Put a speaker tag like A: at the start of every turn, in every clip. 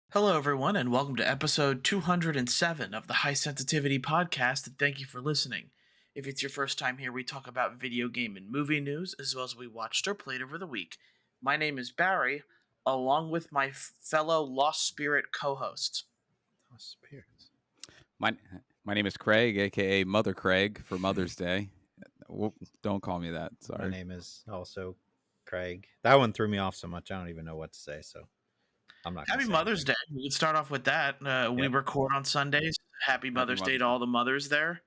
A: Hello, everyone, and welcome to episode 207 of the High Sensitivity Podcast, and thank you for listening. If it's your first time here, we talk about video game and movie news, as well as we watched or played over the week. My name is Barry, along with my fellow Lost Spirit co-hosts.
B: Spirits.
C: My name is Craig, aka Mother Craig, for Mother's Day. Don't call me that. Sorry.
B: My name is also Craig. That one threw me off so much I don't even know what to say. So I'm not.
A: Happy Mother's Day. We can start off with that. We record on Sundays. Happy Mother's Day to all the mothers there.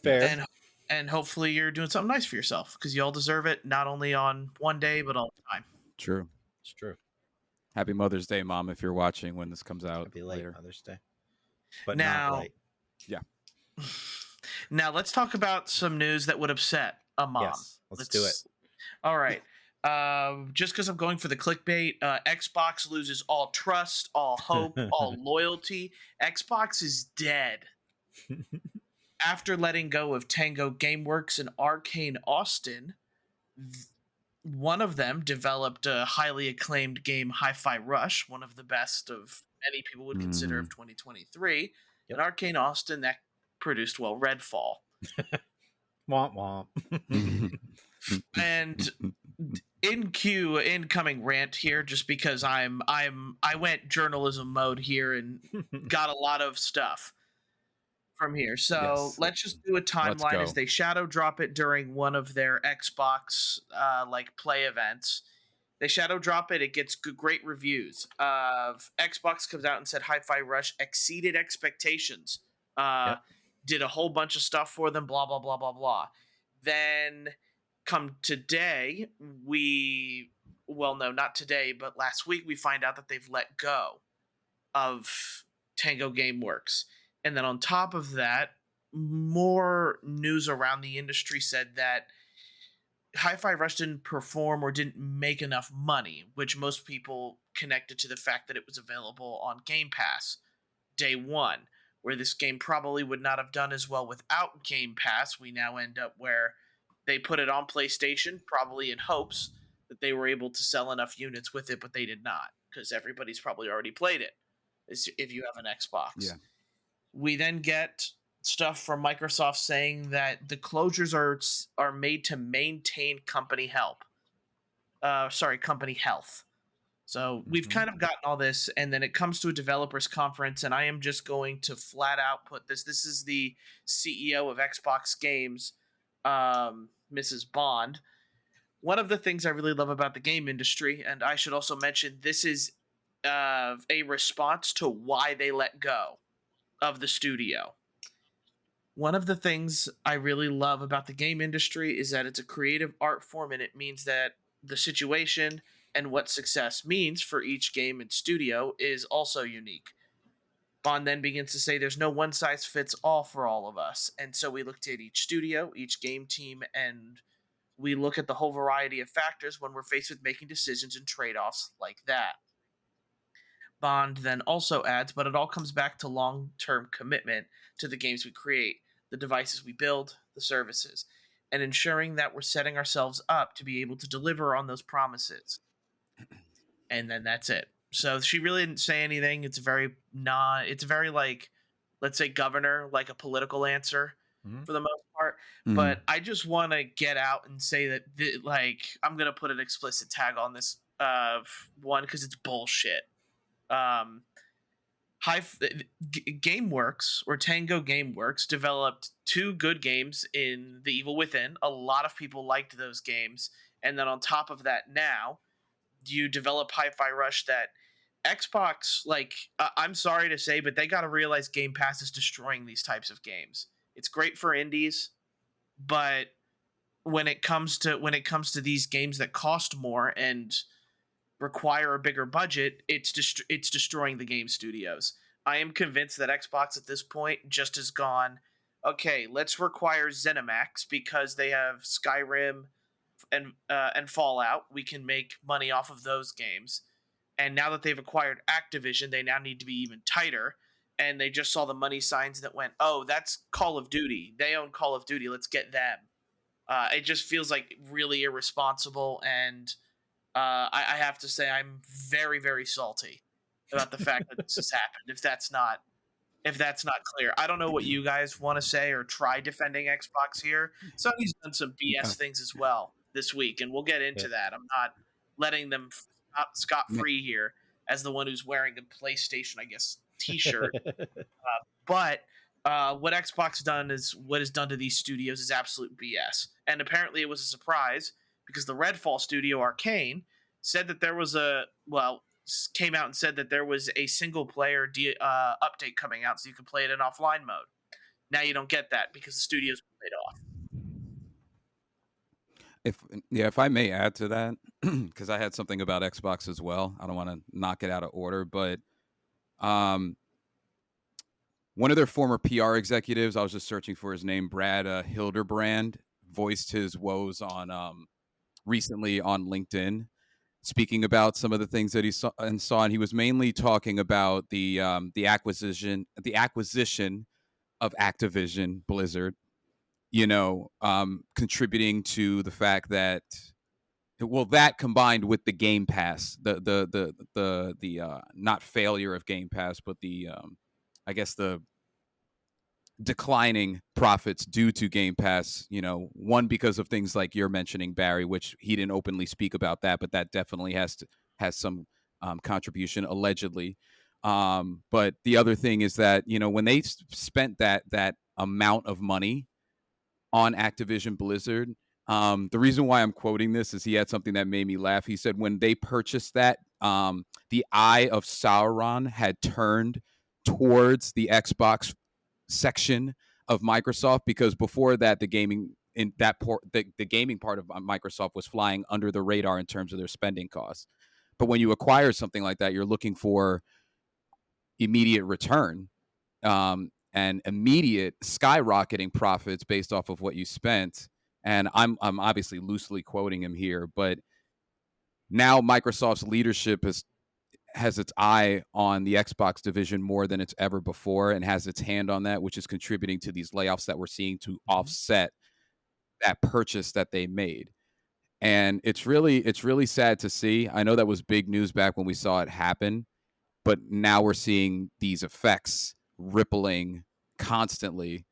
B: Fair.
A: And hopefully you're doing something nice for yourself, because you all deserve it, not only on one day, but all the time.
C: True.
B: It's true.
C: Happy Mother's Day, Mom, if you're watching when this comes out.
B: Happy late
C: later.
B: Mother's Day. But
A: now,
B: not late.
C: Yeah.
A: Now let's talk about some news that would upset a mom.
B: Yes, let's do it.
A: All right. Just because I'm going for the clickbait, Xbox loses all trust, all hope, all loyalty. Xbox is dead. After letting go of Tango Gameworks and Arkan Austin, one of them developed a highly acclaimed game, Hi-Fi Rush, one of the best of many people would consider of 2023.
B: Yep.
A: And Arkan Austin that produced Redfall.
B: Womp womp.
A: And incoming rant here, just because I went journalism mode here and got a lot of stuff from here. So let's just do a timeline as they shadow drop it during one of their Xbox play events. They shadow drop it. It gets great reviews. Xbox comes out and said Hi-Fi Rush exceeded expectations. Did a whole bunch of stuff for them. Blah blah blah blah blah. Then come today, not today, but last week we find out that they've let go of Tango Gameworks. And then on top of that, more news around the industry said that Hi-Fi Rush didn't perform or didn't make enough money, which most people connected to the fact that it was available on Game Pass day one, where this game probably would not have done as well without Game Pass. We now end up where they put it on PlayStation, probably in hopes that they were able to sell enough units with it, but they did not, because everybody's probably already played it if you have an Xbox.
C: Yeah.
A: We then get stuff from Microsoft saying that the closures are made to maintain company health. So we've kind of gotten all this, and then it comes to a developers conference, and I am just going to flat out put this. This is the CEO of Xbox Games, Mrs. Bond. One of the things I really love about the game industry, and I should also mention, this is a response to why they let go of the studio. One of the things I really love about the game industry is that it's a creative art form, and it means that the situation and what success means for each game and studio is also unique. Bond then begins to say there's no one size fits all for all of us. And so we looked at each studio, each game team, and we look at the whole variety of factors when we're faced with making decisions and trade-offs like that. Bond then also adds, but it all comes back to long-term commitment to the games we create, the devices we build, the services, and ensuring that we're setting ourselves up to be able to deliver on those promises. And then that's it. So she really didn't say anything. It's very like, let's say governor, like a political answer for the most part. Mm-hmm. But I just want to get out and say that, I'm going to put an explicit tag on this one because it's bullshit. Gameworks, or Tango Gameworks, developed two good games in The Evil Within. A lot of people liked those games. And then on top of that, now you develop Hi-Fi Rush that Xbox, I'm sorry to say, but they got to realize Game Pass is destroying these types of games. It's great for indies, but when it comes to these games that cost more and require a bigger budget, it's destroying the game studios. I am convinced that Xbox at this point just has gone, okay, let's require ZeniMax because they have Skyrim and Fallout. We can make money off of those games. And now that they've acquired Activision, they now need to be even tighter. And they just saw the money signs that went, oh, that's Call of Duty. They own Call of Duty. Let's get them. It just feels like really irresponsible, and I have to say I'm very, very salty about the fact that this has happened. If that's not clear, I don't know what you guys want to say or try defending Xbox here. Sony's done some BS things as well this week, and we'll get
B: Yeah.
A: into that. I'm not letting them scot free here as the one who's wearing a PlayStation, I guess, T-shirt. But what Xbox done is what is done to these studios is absolute BS. And apparently it was a surprise because the Redfall studio Arcane said that there was came out and said that there was a single player update coming out so you can play it in offline mode. Now you don't get that because the studio's been laid off.
C: If I may add to that, because I had something about Xbox as well. I don't want to knock it out of order, but one of their former PR executives, I was just searching for his name, Brad Hildebrand, voiced his woes on recently on LinkedIn, speaking about some of the things that he saw, and he was mainly talking about the acquisition of Activision Blizzard, contributing to the fact that, well, that combined with the Game Pass, the not failure of Game Pass, but the I guess the declining profits due to Game Pass, one because of things like you're mentioning, Barry, which he didn't openly speak about that, but that definitely has some contribution allegedly. But the other thing is that, when they spent that amount of money on Activision Blizzard, the reason why I'm quoting this is he had something that made me laugh. He said when they purchased that, the eye of Sauron had turned towards the Xbox section of Microsoft, because before that, the gaming part of Microsoft was flying under the radar in terms of their spending costs. But when you acquire something like that, you're looking for immediate return, and immediate skyrocketing profits based off of what you spent. And I'm obviously loosely quoting him here, but now Microsoft's leadership has its eye on the Xbox division more than it's ever before, and has its hand on that, which is contributing to these layoffs that we're seeing to offset that purchase that they made. And it's really sad to see. I know that was big news back when we saw it happen, but now we're seeing these effects rippling constantly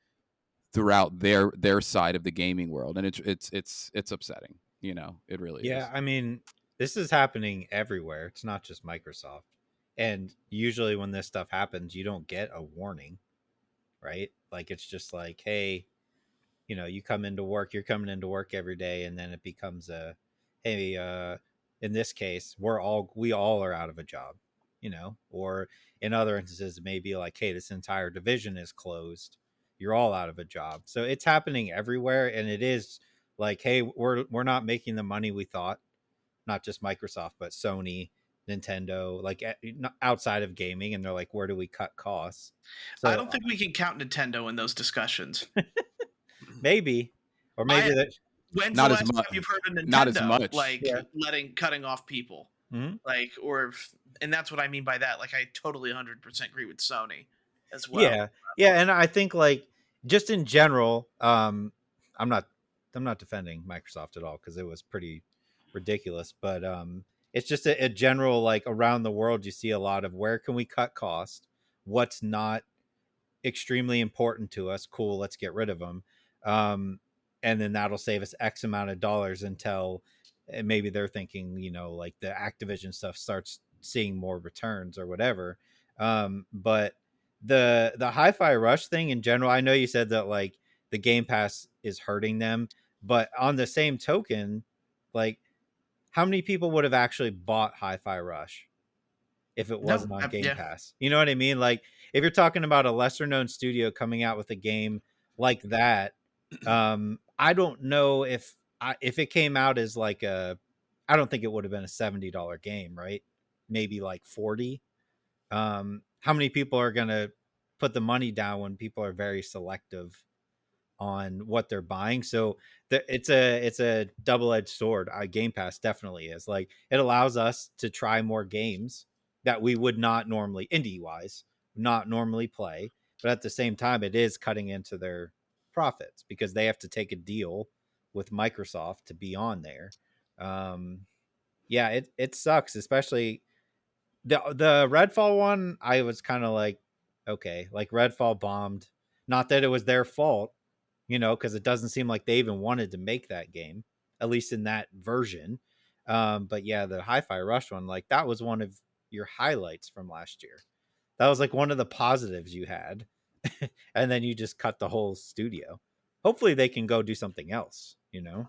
C: throughout their side of the gaming world, and it's upsetting. It really is.
B: Yeah, I mean, this is happening everywhere. It's not just Microsoft. And usually when this stuff happens, you don't get a warning, right? Like, it's just like, hey, you come into work, you're coming into work every day, and then it becomes a, hey, in this case, we all are out of a job, or in other instances, maybe like, hey, this entire division is closed. You're all out of a job. So it's happening everywhere. And it is like, hey, we're not making the money we thought. Not just Microsoft, but Sony, Nintendo, like outside of gaming. And they're like, where do we cut costs? So
A: I don't think we can count Nintendo in those discussions.
B: Maybe, or maybe that.
A: When's the last time you've heard of Nintendo?
C: Not as much.
A: Like cutting off people, and that's what I mean by that. Like, I totally 100% agree with Sony as well.
B: Yeah, and I think, like, just in general, I'm not defending Microsoft at all, because it was pretty ridiculous, but it's just a general, like, around the world, you see a lot of, where can we cut cost, what's not extremely important to us, cool, let's get rid of them, and then that'll save us X amount of dollars until maybe they're thinking, like, the Activision stuff starts seeing more returns or whatever. But the Hi-Fi Rush thing in general, I know you said that, like, the Game Pass is hurting them, but on the same token, like, how many people would have actually bought Hi-Fi Rush if it wasn't on Game Pass? You know what I mean? Like, if you're talking about a lesser known studio coming out with a game like that, I don't know if it came out as like I don't think it would have been a $70 game, right? Maybe like 40. How many people are going to put the money down when people are very selective on what they're buying? So it's a double-edged sword. Game Pass definitely is. Like, it allows us to try more games that we would not normally, indie wise, not normally play, but at the same time, it is cutting into their profits, because they have to take a deal with Microsoft to be on there. Yeah, it sucks, especially the Redfall one. I was kind of like, okay, like Redfall bombed. Not that it was their fault, because it doesn't seem like they even wanted to make that game, at least in that version. But yeah, the Hi-Fi Rush one, like that was one of your highlights from last year. That was like one of the positives you had. And then you just cut the whole studio. Hopefully they can go do something else,
C: Yeah,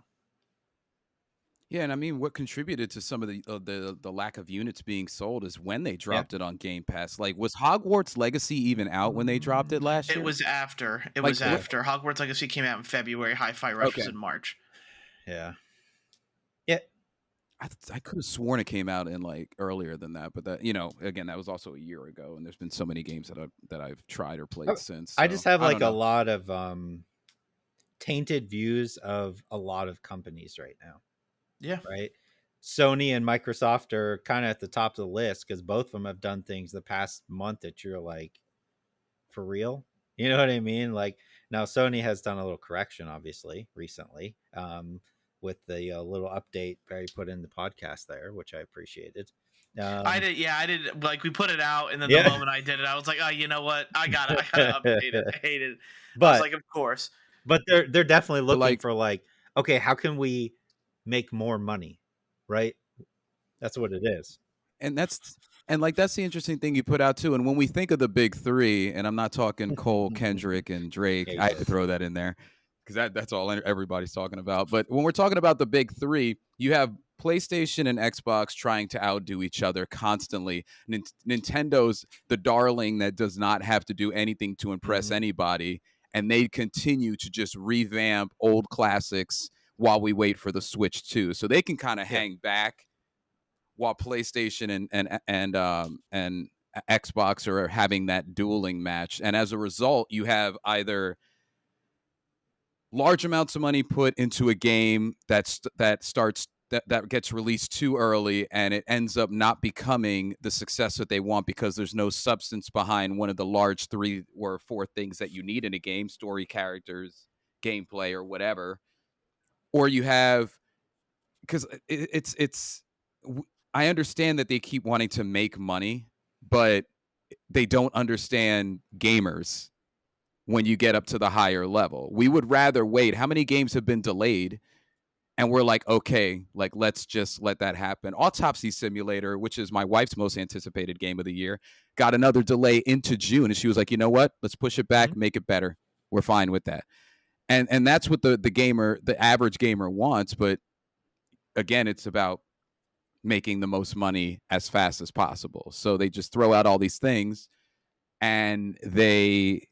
C: and I mean, what contributed to some of the lack of units being sold is when they dropped it on Game Pass. Like, was Hogwarts Legacy even out when they dropped it last year?
A: It was after. It
C: Like,
A: was after. Hogwarts Legacy came out in February. Hi-Fi Rush was in March.
B: Yeah.
C: I could have sworn it came out in like earlier than that, but that again, that was also a year ago, and there's been so many games that I've tried or played since.
B: I just have like a
C: know.
B: lot of tainted views of a lot of companies right now.
A: Yeah.
B: Right. Sony and Microsoft are kind of at the top of the list because both of them have done things the past month that you're like, for real? You know what I mean? Like now Sony has done a little correction, obviously, recently, with the little update Barry put in the podcast there, which I appreciated.
A: I did. Like we put it out, and then the moment I did it, I was like, oh, you know what? I gotta update it. I hate it. But I was like, of course.
B: But they're definitely looking for like, okay, how can we make more money? Right? That's what it is.
C: And that's the interesting thing you put out too. And when we think of the big three, and I'm not talking Cole, Kendrick, and Drake, I had to throw that in there because that's all everybody's talking about. But when we're talking about the big three, you have PlayStation and Xbox trying to outdo each other constantly. Nintendo's the darling that does not have to do anything to impress anybody, and they continue to just revamp old classics while we wait for the Switch 2. So they can kind of hang back while PlayStation and Xbox are having that dueling match. And as a result, you have either large amounts of money put into a game that gets released too early, and it ends up not becoming the success that they want because there's no substance behind one of the large 3 or 4 things that you need in a game: story, characters, gameplay, or whatever. Or you have, because I understand that they keep wanting to make money, but they don't understand gamers when you get up to the higher level. We would rather wait. How many games have been delayed? And we're like, okay, like let's just let that happen. Autopsy Simulator, which is my wife's most anticipated game of the year, got another delay into June. And she was like, you know what? Let's push it back, make it better. We're fine with that. And that's what the average gamer wants. But again, it's about making the most money as fast as possible. So they just throw out all these things and they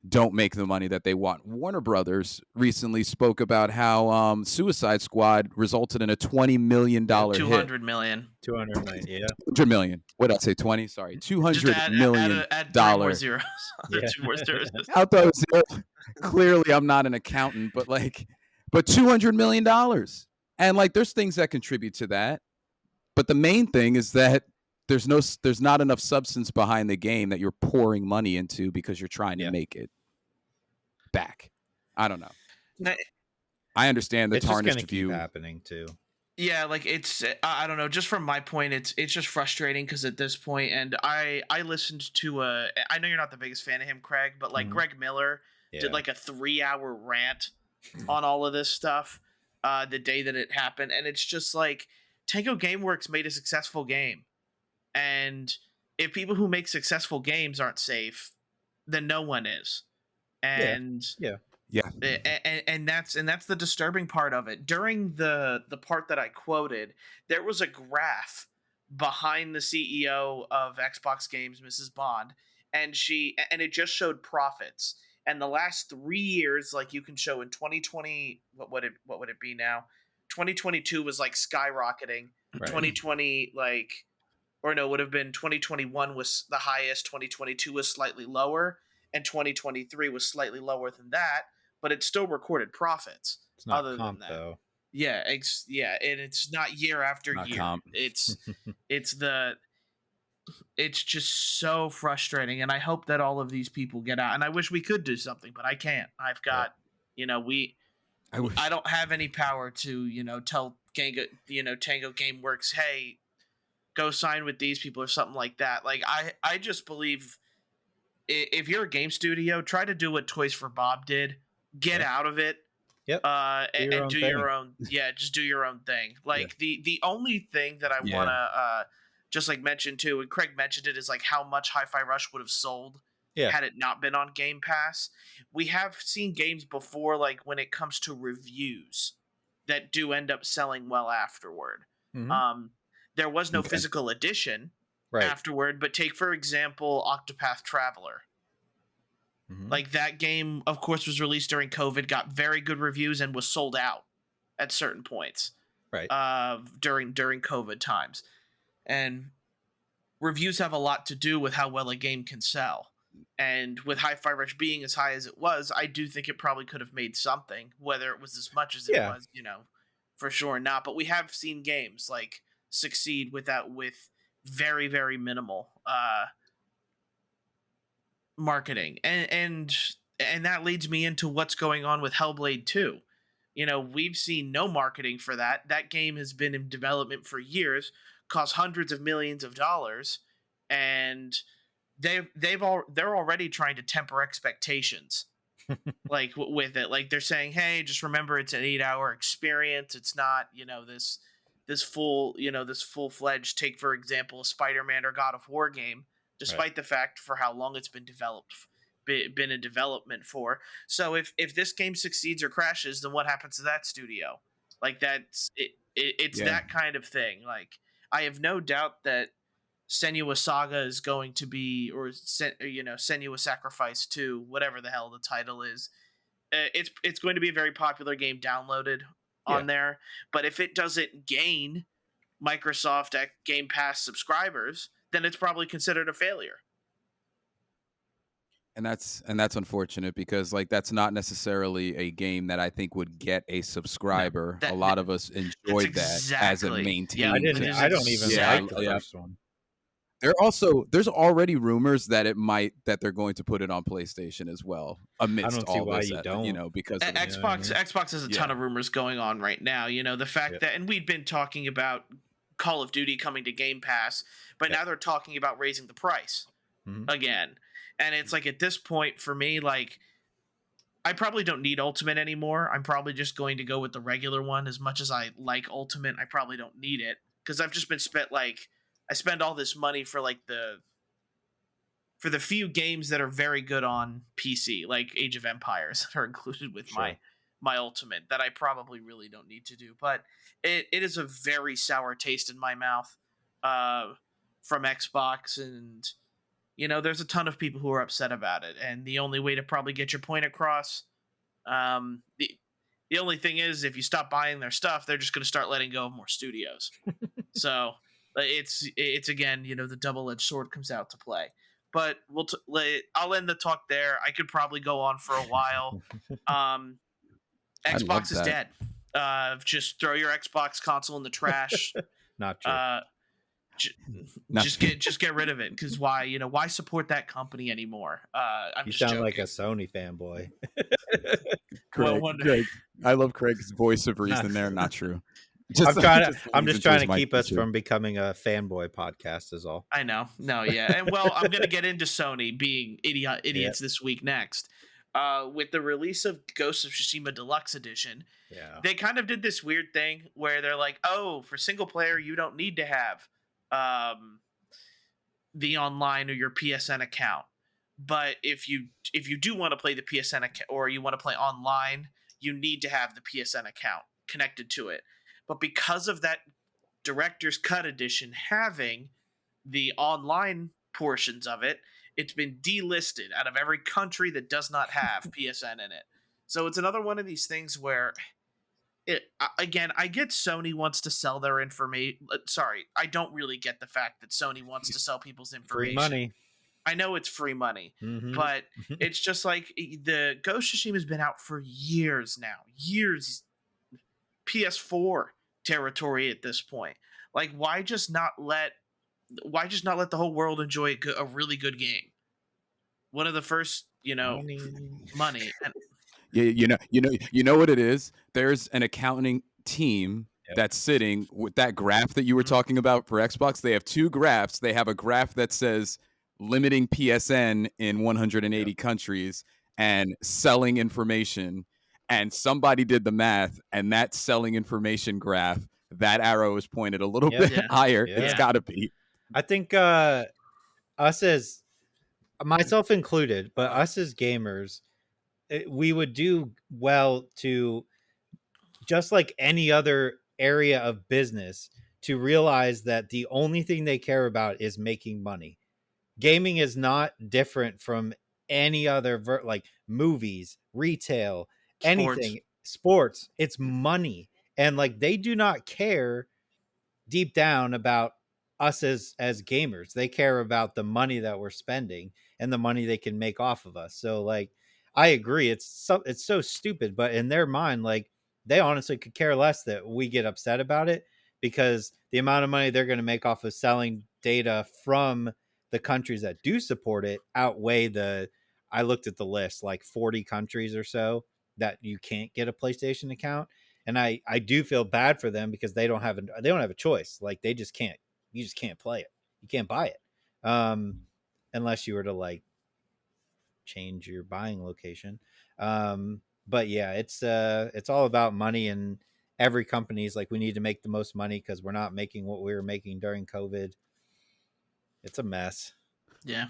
C: don't make the money that they want. Warner Brothers recently spoke about how Suicide Squad resulted in a $20 million hit.
A: $200 million.
B: 200 million, yeah.
C: 200 million. What did I say? 20? Sorry. $200 million.
A: Add 3 more zeros.
B: Yeah.
A: 2 more zeros.
C: I thought it was, clearly I'm not an accountant, but $200 million. And like, there's things that contribute to that. But the main thing is that there's not enough substance behind the game that you're pouring money into because you're trying to make it back. I don't know. I understand the tarnished view.
B: Keep happening too.
A: Yeah, like it's, I don't know, just from my point, it's just frustrating because at this point, and I listened to I know you're not the biggest fan of him, Craig, but like Greg Miller did like a 3-hour rant on all of this stuff the day that it happened, and it's just like, Tango Gameworks made a successful game, and if people who make successful games aren't safe, then no one is. And and that's the disturbing part of it. During the part that I quoted, there was a graph behind the CEO of Xbox Games, Mrs. Bond, and it just showed profits. And the last 3 years, like you can show in 2020, what would it be now? 2022 was like skyrocketing. Right. 2020 would have been 2021 was the highest, 2022 was slightly lower, and 2023 was slightly lower than that, but it still recorded profits.
B: It's not other comp, than that. Though.
A: Yeah, and it's not year after year.
C: Comp.
A: It's just so frustrating, and I hope that all of these people get out. And I wish we could do something, but I can't. I've got, I don't have any power to, tell Tango Gameworks, hey, go sign with these people or something like that. Like I just believe if you're a game studio, try to do what Toys for Bob did. Get out of it.
B: Yep.
A: And do your own. Yeah, just do your own thing. Like the only thing that I want to just like mention too, and Craig mentioned it, is like how much Hi-Fi Rush would have sold had it not been on Game Pass. We have seen games before, like when it comes to reviews, that do end up selling well afterward. There was no physical edition afterward, but take for example Octopath Traveler. Like that game, of course, was released during COVID, got very good reviews, and was sold out at certain points during COVID times. And reviews have a lot to do with how well a game can sell. And with Hi-Fi Rush being as high as it was, I do think it probably could have made something. Whether it was as much as it was, for sure not. But we have seen games like succeed with very, very minimal marketing, and that leads me into what's going on with Hellblade 2. We've seen no marketing for that game has been in development for years, cost hundreds of millions of dollars, and they're already trying to temper expectations like with it. Like they're saying, hey, just remember it's an 8-hour experience, it's not this full-fledged, take for example a Spider-Man or God of War game, despite the fact for how long it's been in development for. So if this game succeeds or crashes, then what happens to that studio? Like that's it. It's that kind of thing. Like I have no doubt that Senua Saga is going to be, or Senua Sacrifice 2, whatever the hell the title is. It's going to be a very popular game downloaded on there. But if it doesn't gain Microsoft Game Pass subscribers, then it's probably considered a failure.
C: And that's unfortunate, because like that's not necessarily a game that I think would get a subscriber. A lot of us enjoyed that as a maintained.
B: Yeah, I don't even like the first one.
C: There's already rumors that they're going to put it on PlayStation as well. Amidst all this, because
A: Xbox has a ton of rumors going on right now. The fact that, and we'd been talking about Call of Duty coming to Game Pass, but now they're talking about raising the price again. And it's like, at this point for me, like I probably don't need Ultimate anymore. I'm probably just going to go with the regular one. As much as I like Ultimate, I probably don't need it, because I've just been I spend all this money for the few games that are very good on PC, like Age of Empires, that are included with my Ultimate, that I probably really don't need to do. But it is a very sour taste in my mouth from Xbox, and there's a ton of people who are upset about it, and the only way to probably get your point across, the only thing is, if you stop buying their stuff, they're just going to start letting go of more studios. So it's again, the double-edged sword comes out to play. But I'll end the talk there. I could probably go on for a while. Xbox is dead. Just throw your Xbox console in the trash.
B: Not true.
A: Just get rid of it, because why support that company anymore?
B: You sound like a Sony fanboy.
C: Craig, I love Craig's voice of reason there. Not true.
B: I'm just trying to keep us from becoming a fanboy podcast is all.
A: I know. No, yeah. And I'm going to get into Sony being idiots this week next. With the release of Ghost of Tsushima Deluxe Edition, they kind of did this weird thing where they're like, oh, for single player, you don't need to have the online or your PSN account. But if you do want to play the PSN account, or you want to play online, you need to have the PSN account connected to it. But because of that Director's Cut edition having the online portions of it, it's been delisted out of every country that does not have PSN in it. So it's another one of these things where, I get Sony wants to sell their information. Sorry, I don't really get the fact that Sony wants to sell people's information.
B: Free money.
A: I know it's free money, but it's just like the Ghost of Tsushima has been out for years now. Years. PS4 territory at this point. Like, why just not let the whole world enjoy a really good game? One of the first, money. And
C: You know what it is. There's an accounting team that's sitting with that graph that you were talking about for Xbox. They have two graphs. They have a graph that says limiting PSN in 180 countries and selling information. And somebody did the math, and that selling information graph, that arrow is pointed a little bit higher. It's got to be.
B: I think us as, myself included, but us as gamers, we would do well to, just like any other area of business, to realize that the only thing they care about is making money. Gaming is not different from any other like movies, retail, anything, sports. It's money. And like, they do not care deep down about us as gamers. They care about the money that we're spending and the money they can make off of us. So like, I agree, it's so stupid, but in their mind, like, they honestly could care less that we get upset about it, because the amount of money they're going to make off of selling data from the countries that do support it outweigh the, I looked at the list, like 40 countries or so that you can't get a PlayStation account. And I do feel bad for them, because they don't have a choice. Like, they just can't, you just can't play it. You can't buy it. Unless you were to like change your buying location. But yeah, it's all about money, and every company is like, we need to make the most money because we're not making what we were making during COVID. It's a mess.
A: Yeah.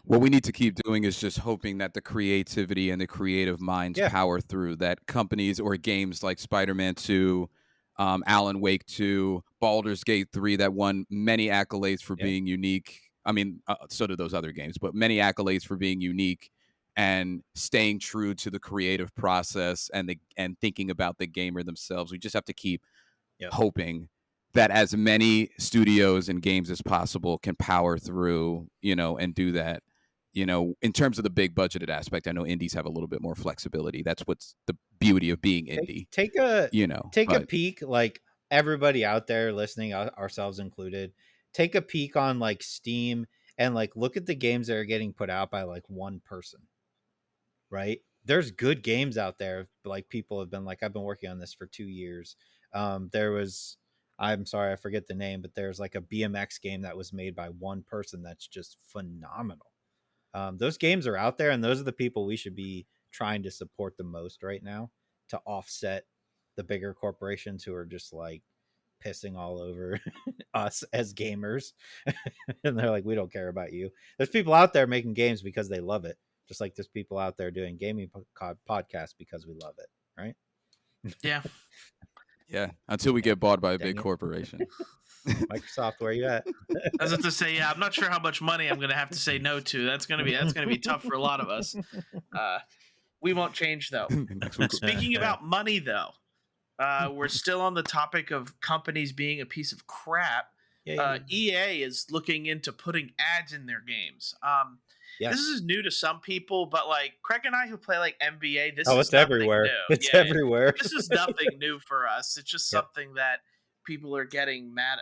C: What we need to keep doing is just hoping that the creativity and the creative minds power through, that companies or games like Spider-Man 2, Alan Wake 2, Baldur's Gate 3, that won many accolades for being unique. I mean, so did those other games, but many accolades for being unique and staying true to the creative process and thinking about the gamer themselves. We just have to keep hoping that as many studios and games as possible can power through, and do that. In terms of the big budgeted aspect, I know indies have a little bit more flexibility. That's what's the beauty of being indie.
B: Take a peek, like everybody out there listening, ourselves included, take a peek on like Steam and like look at the games that are getting put out by like one person, right? There's good games out there. Like, people have been like, I've been working on this for 2 years. There was, I'm sorry, I forget the name, but there's like a BMX game that was made by one person that's just phenomenal. Those games are out there, and those are the people we should be trying to support the most right now, to offset the bigger corporations who are just like pissing all over us as gamers. And they're like, we don't care about you. There's people out there making games because they love it, just like there's people out there doing gaming podcasts because we love it, right?
A: Yeah.
C: Yeah, until we get bought by a big corporation.
B: Microsoft, where you at?
A: I was about to say, I'm not sure how much money I'm going to have to say no to. That's going to be tough for a lot of us. We won't change though. Speaking about money though, we're still on the topic of companies being a piece of crap. EA is looking into putting ads in their games. This is new to some people, but like Craig and I, who play like NBA, this is
B: everywhere.
A: New.
B: It's everywhere.
A: This is nothing new for us. It's just something that people are getting mad.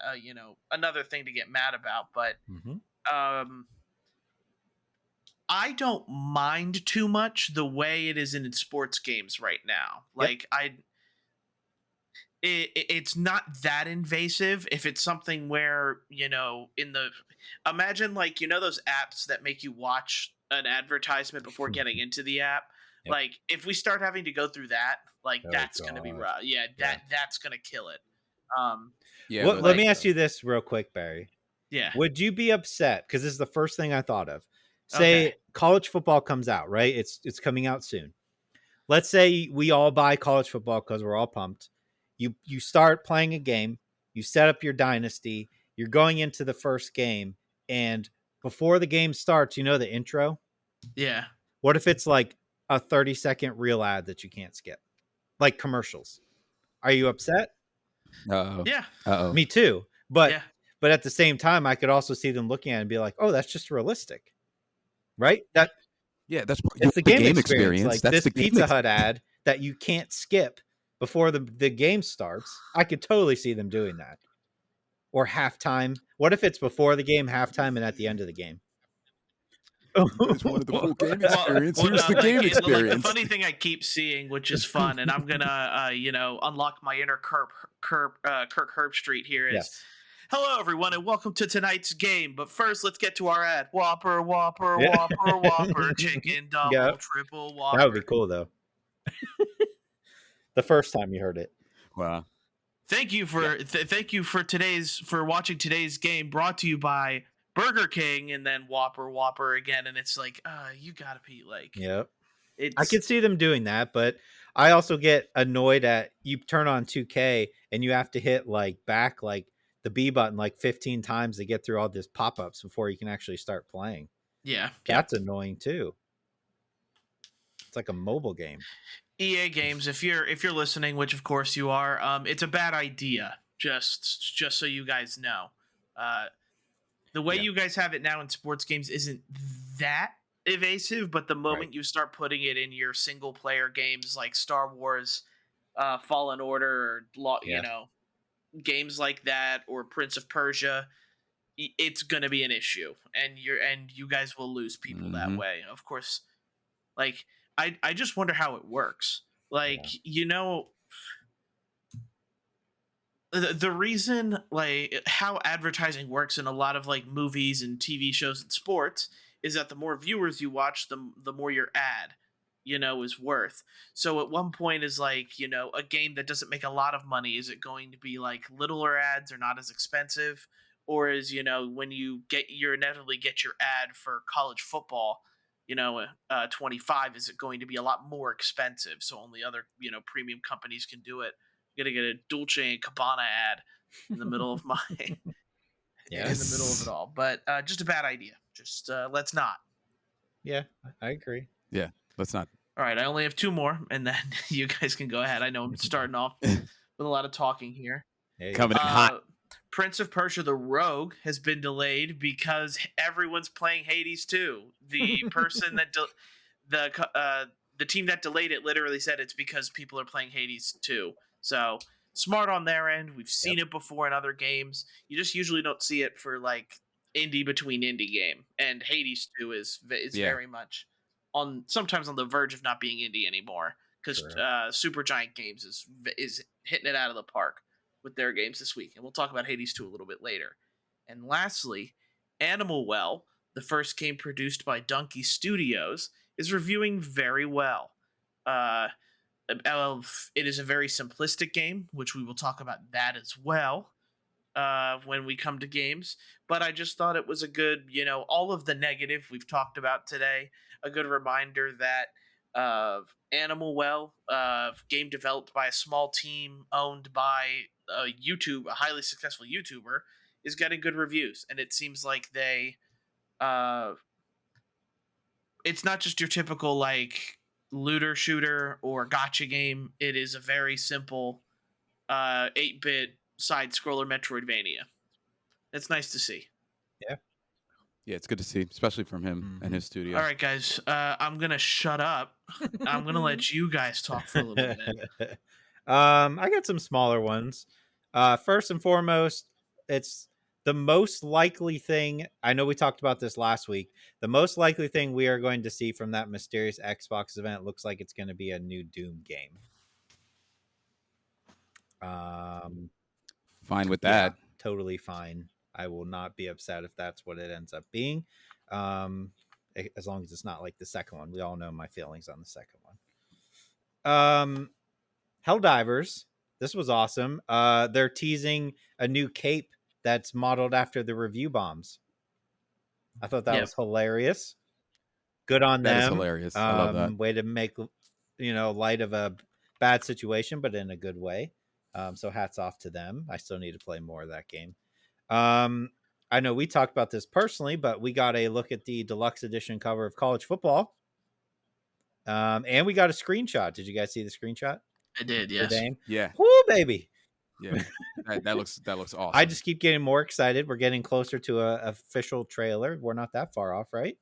A: Another thing to get mad about. But I don't mind too much the way it is in sports games right now. Like it's not that invasive if it's something where, imagine like, those apps that make you watch an advertisement before getting into the app. Like, if we start having to go through that, like, that's going to be rough. That's going to kill it.
B: Let me ask you this real quick, Barry.
A: Yeah.
B: Would you be upset? Because this is the first thing I thought of. Say college football comes out, right? It's coming out soon. Let's say we all buy college football because we're all pumped. You start playing a game, you set up your dynasty, you're going into the first game, and before the game starts, the intro?
A: Yeah.
B: What if it's like a 30-second reel ad that you can't skip? Like commercials. Are you upset?
A: Yeah.
B: Me too. But at the same time, I could also see them looking at it and be like, oh, that's just realistic. Right?
C: That's
B: the game experience. Like
C: that's
B: this Pizza Hut ad that you can't skip before the game starts. I could totally see them doing that. Or halftime. What if it's before the game, halftime, and at the end of the game?
C: You guys wanted the full game experience. Here's the game experience.
A: The funny thing I keep seeing, which is fun, and I'm gonna, unlock my inner Kirk Herbstreit here is.
B: Yes.
A: Hello, everyone, and welcome to tonight's game. But first, let's get to our ad. Whopper, Whopper, Whopper, Whopper, chicken, double, triple, Whopper.
B: That would be cool, though. The first time you heard it.
C: Wow.
A: Thank you for for watching today's game, brought to you by Burger King, and then Whopper again, and it's like, you gotta be like,
B: yep. I could see them doing that, but I also get annoyed at you turn on 2K and you have to hit back the B button 15 times to get through all this pop-ups before you can actually start playing.
A: Yeah,
B: that's annoying too. It's like a mobile game.
A: EA Games, if you're listening, which of course you are, it's a bad idea. Just so you guys know, the way you guys have it now in sports games isn't that evasive, but the moment you start putting it in your single player games like Star Wars, Fallen Order, or games like that, or Prince of Persia, it's gonna be an issue, and you guys will lose people that way. Of course, I just wonder how it works. The reason how advertising works in a lot of movies and TV shows and sports is that the more viewers you watch, the more your ad is worth. So at one point is a game that doesn't make a lot of money, is it going to be littler ads or not as expensive, or is when you inevitably get your ad for college football 25, is it going to be a lot more expensive, so only other premium companies can do it? I'm gonna get a Dolce and Gabbana ad in the middle of my in the middle of it all, but just a bad idea. Just let's not.
B: Yeah, I agree.
C: Yeah, let's not.
A: All right, I only have two more, and then you guys can go ahead. I know I'm starting off with a lot of talking here.
C: Coming in hot.
A: Prince of Persia: The Rogue has been delayed because everyone's playing Hades 2. The person that the team that delayed it literally said it's because people are playing Hades 2. So smart on their end. We've seen it before in other games. You just usually don't see it for indie between indie game, and Hades 2 is very much sometimes on the verge of not being indie anymore, because Supergiant Games is hitting it out of the park with their games this week, and we'll talk about Hades 2 a little bit later. And lastly, Animal Well, the first game produced by Donkey Studios, is reviewing very well. It is a very simplistic game, which we will talk about that as well when we come to games. But I just thought it was a good, all of the negative we've talked about today, a good reminder that Animal Well, game developed by a small team owned by a highly successful YouTuber, is getting good reviews, and it seems like they it's not just your typical looter shooter or gacha game. It is a very simple 8-bit side scroller Metroidvania. It's nice to see.
C: Yeah, it's good to see, especially from him and his studio.
A: All right, guys, I'm gonna shut up. I'm gonna let you guys talk for a little bit.
B: I got some smaller ones. First and foremost, it's the most likely thing. I know we talked about this last week. The most likely thing we are going to see from that mysterious Xbox event looks like it's going to be a new Doom game.
C: Fine with that.
B: Yeah, totally fine. I will not be upset if that's what it ends up being. As long as it's not the second one. We all know my feelings on the second one. Helldivers. This was awesome. They're teasing a new cape that's modeled after the review bombs. I thought that was hilarious. Good on them.
C: That is hilarious. I love that.
B: Way to make light of a bad situation, but in a good way. So hats off to them. I still need to play more of that game. I know we talked about this personally, but we got a look at the deluxe edition cover of college football. And we got a screenshot. Did you guys see the screenshot?
A: I did, yes.
C: Yeah.
B: Woo, baby.
C: Yeah. That looks awesome.
B: I just keep getting more excited. We're getting closer to a official trailer. We're not that far off, right?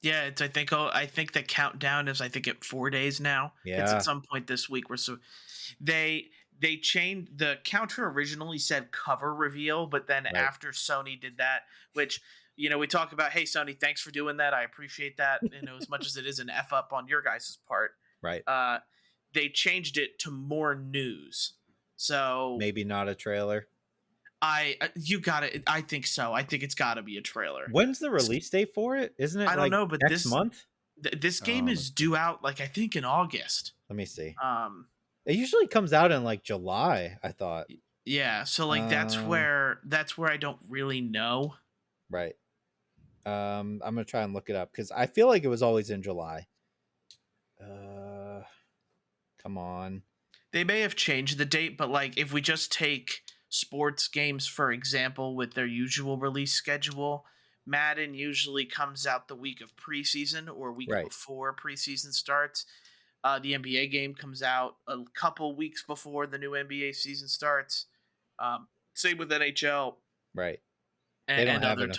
A: Yeah, it's I think the countdown is at 4 days now.
B: Yeah.
A: It's at some point this week where they changed the counter. Originally said cover reveal, but then after Sony did that, which we talk about, hey, Sony, thanks for doing that. I appreciate that. As much as it is an F up on your guys' part,
B: Right.
A: They changed it to more news. So
B: maybe not a trailer.
A: You got it. I think so. I think it's got to be a trailer.
B: When's the release date for it? Isn't it?
A: I don't know, but
B: next month.
A: This game is due out I think in August.
B: Let me see. It usually comes out in July, I thought.
A: Yeah, so that's where I don't really know.
B: Right. I'm gonna try and look it up because I feel like it was always in July. Come on.
A: They may have changed the date, but if we just take sports games, for example, with their usual release schedule, Madden usually comes out the week of preseason or week before preseason starts. The NBA game comes out a couple weeks before the new NBA season starts. Same with NHL.
B: Right.
A: And,
B: they don't have an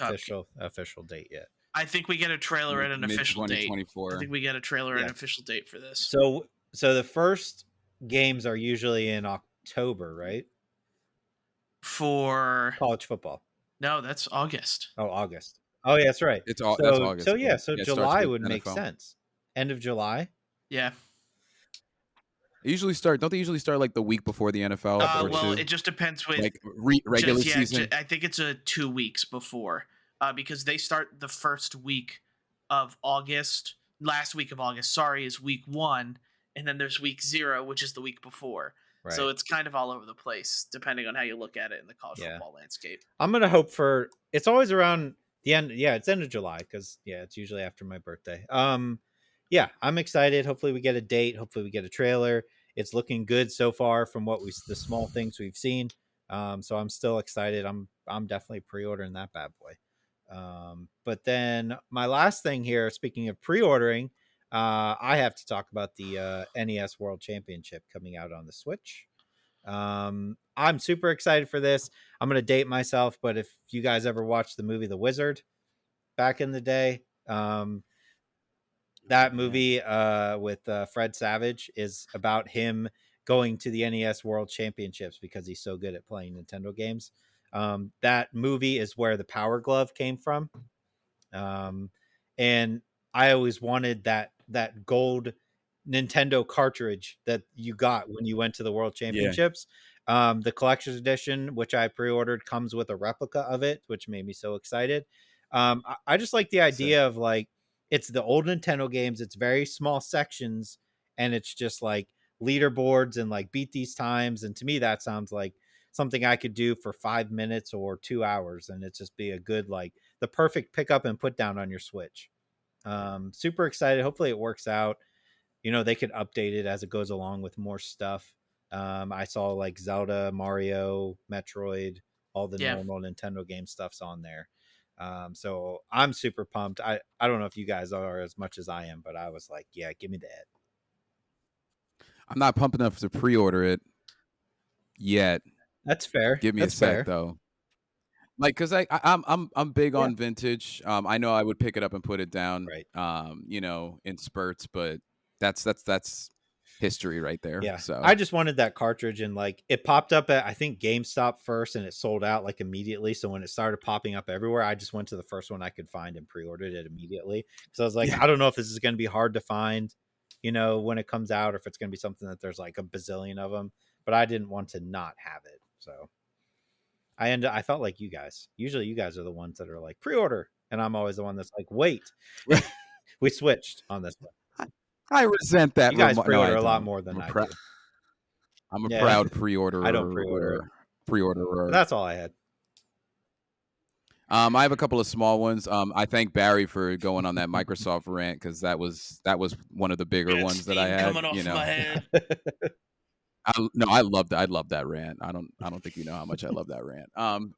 B: official date yet.
A: I think we get a trailer at an official date. I think we get a trailer at an official date for this.
B: So the first games are usually in October, right?
A: For
B: college football.
A: No, that's August.
B: Oh, August. Oh, yeah, that's right.
C: That's August.
B: So yeah, so July would make sense. End of July.
A: Yeah.
C: Don't they usually start the week before the NFL?
A: Well, it just depends with
C: regular season.
A: I think it's 2 weeks before, because they start the first week of August. Last week of August, is week 1, and then there's week 0, which is the week before. Right. So it's kind of all over the place, depending on how you look at it in the college football landscape.
B: I'm gonna hope for it's always around the end. Yeah, it's end of July because it's usually after my birthday. Yeah, I'm excited. Hopefully we get a date. Hopefully we get a trailer. It's looking good so far from the small things we've seen. So I'm still excited. I'm definitely pre-ordering that bad boy. But then my last thing here, speaking of pre-ordering, I have to talk about the NES World Championship coming out on the Switch. I'm super excited for this. I'm going to date myself, but if you guys ever watched the movie The Wizard back in the day, that movie with Fred Savage is about him going to the NES World Championships because he's so good at playing Nintendo games. That movie is where the Power Glove came from. And I always wanted that gold Nintendo cartridge that you got when you went to the World Championships. The collector's edition, which I pre-ordered, comes with a replica of it, which made me so excited. I just like the idea of it's the old Nintendo games. It's very small sections, and it's just leaderboards and beat these times. And to me, that sounds like something I could do for 5 minutes or 2 hours, and it just be a good the perfect pick up and put down on your Switch. Super excited. Hopefully it works out. They could update it as it goes along with more stuff. I saw Zelda, Mario, Metroid, all the normal Nintendo game stuff's on there. So I'm super pumped. I don't know if you guys are as much as I am, but I was yeah, give me that.
C: I'm not pumped enough to pre-order it yet.
B: That's fair.
C: Give me a sec though. Because I'm big on vintage. I know I would pick it up and put it down, right? In spurts, but that's history right there.
B: Yeah.
C: So
B: I just wanted that cartridge, and it popped up at I think GameStop first, and it sold out immediately. So when it started popping up everywhere, I just went to the first one I could find and pre-ordered it immediately. So I was I don't know if this is going to be hard to find, when it comes out, or if it's going to be something that there's a bazillion of them. But I didn't want to not have it, so. I felt like you guys. Usually you guys are the ones that are pre-order, and I'm always the one that's wait. We switched on this one.
C: I resent that.
B: You guys pre-order a lot more than I do.
C: I'm a proud pre-orderer.
B: I don't pre-order. That's all I had.
C: I have a couple of small ones. I thank Barry for going on that Microsoft rant because that was one of the bigger ones that I had.
A: Coming off my head.
C: I love that rant. I don't think you know how much I love that rant.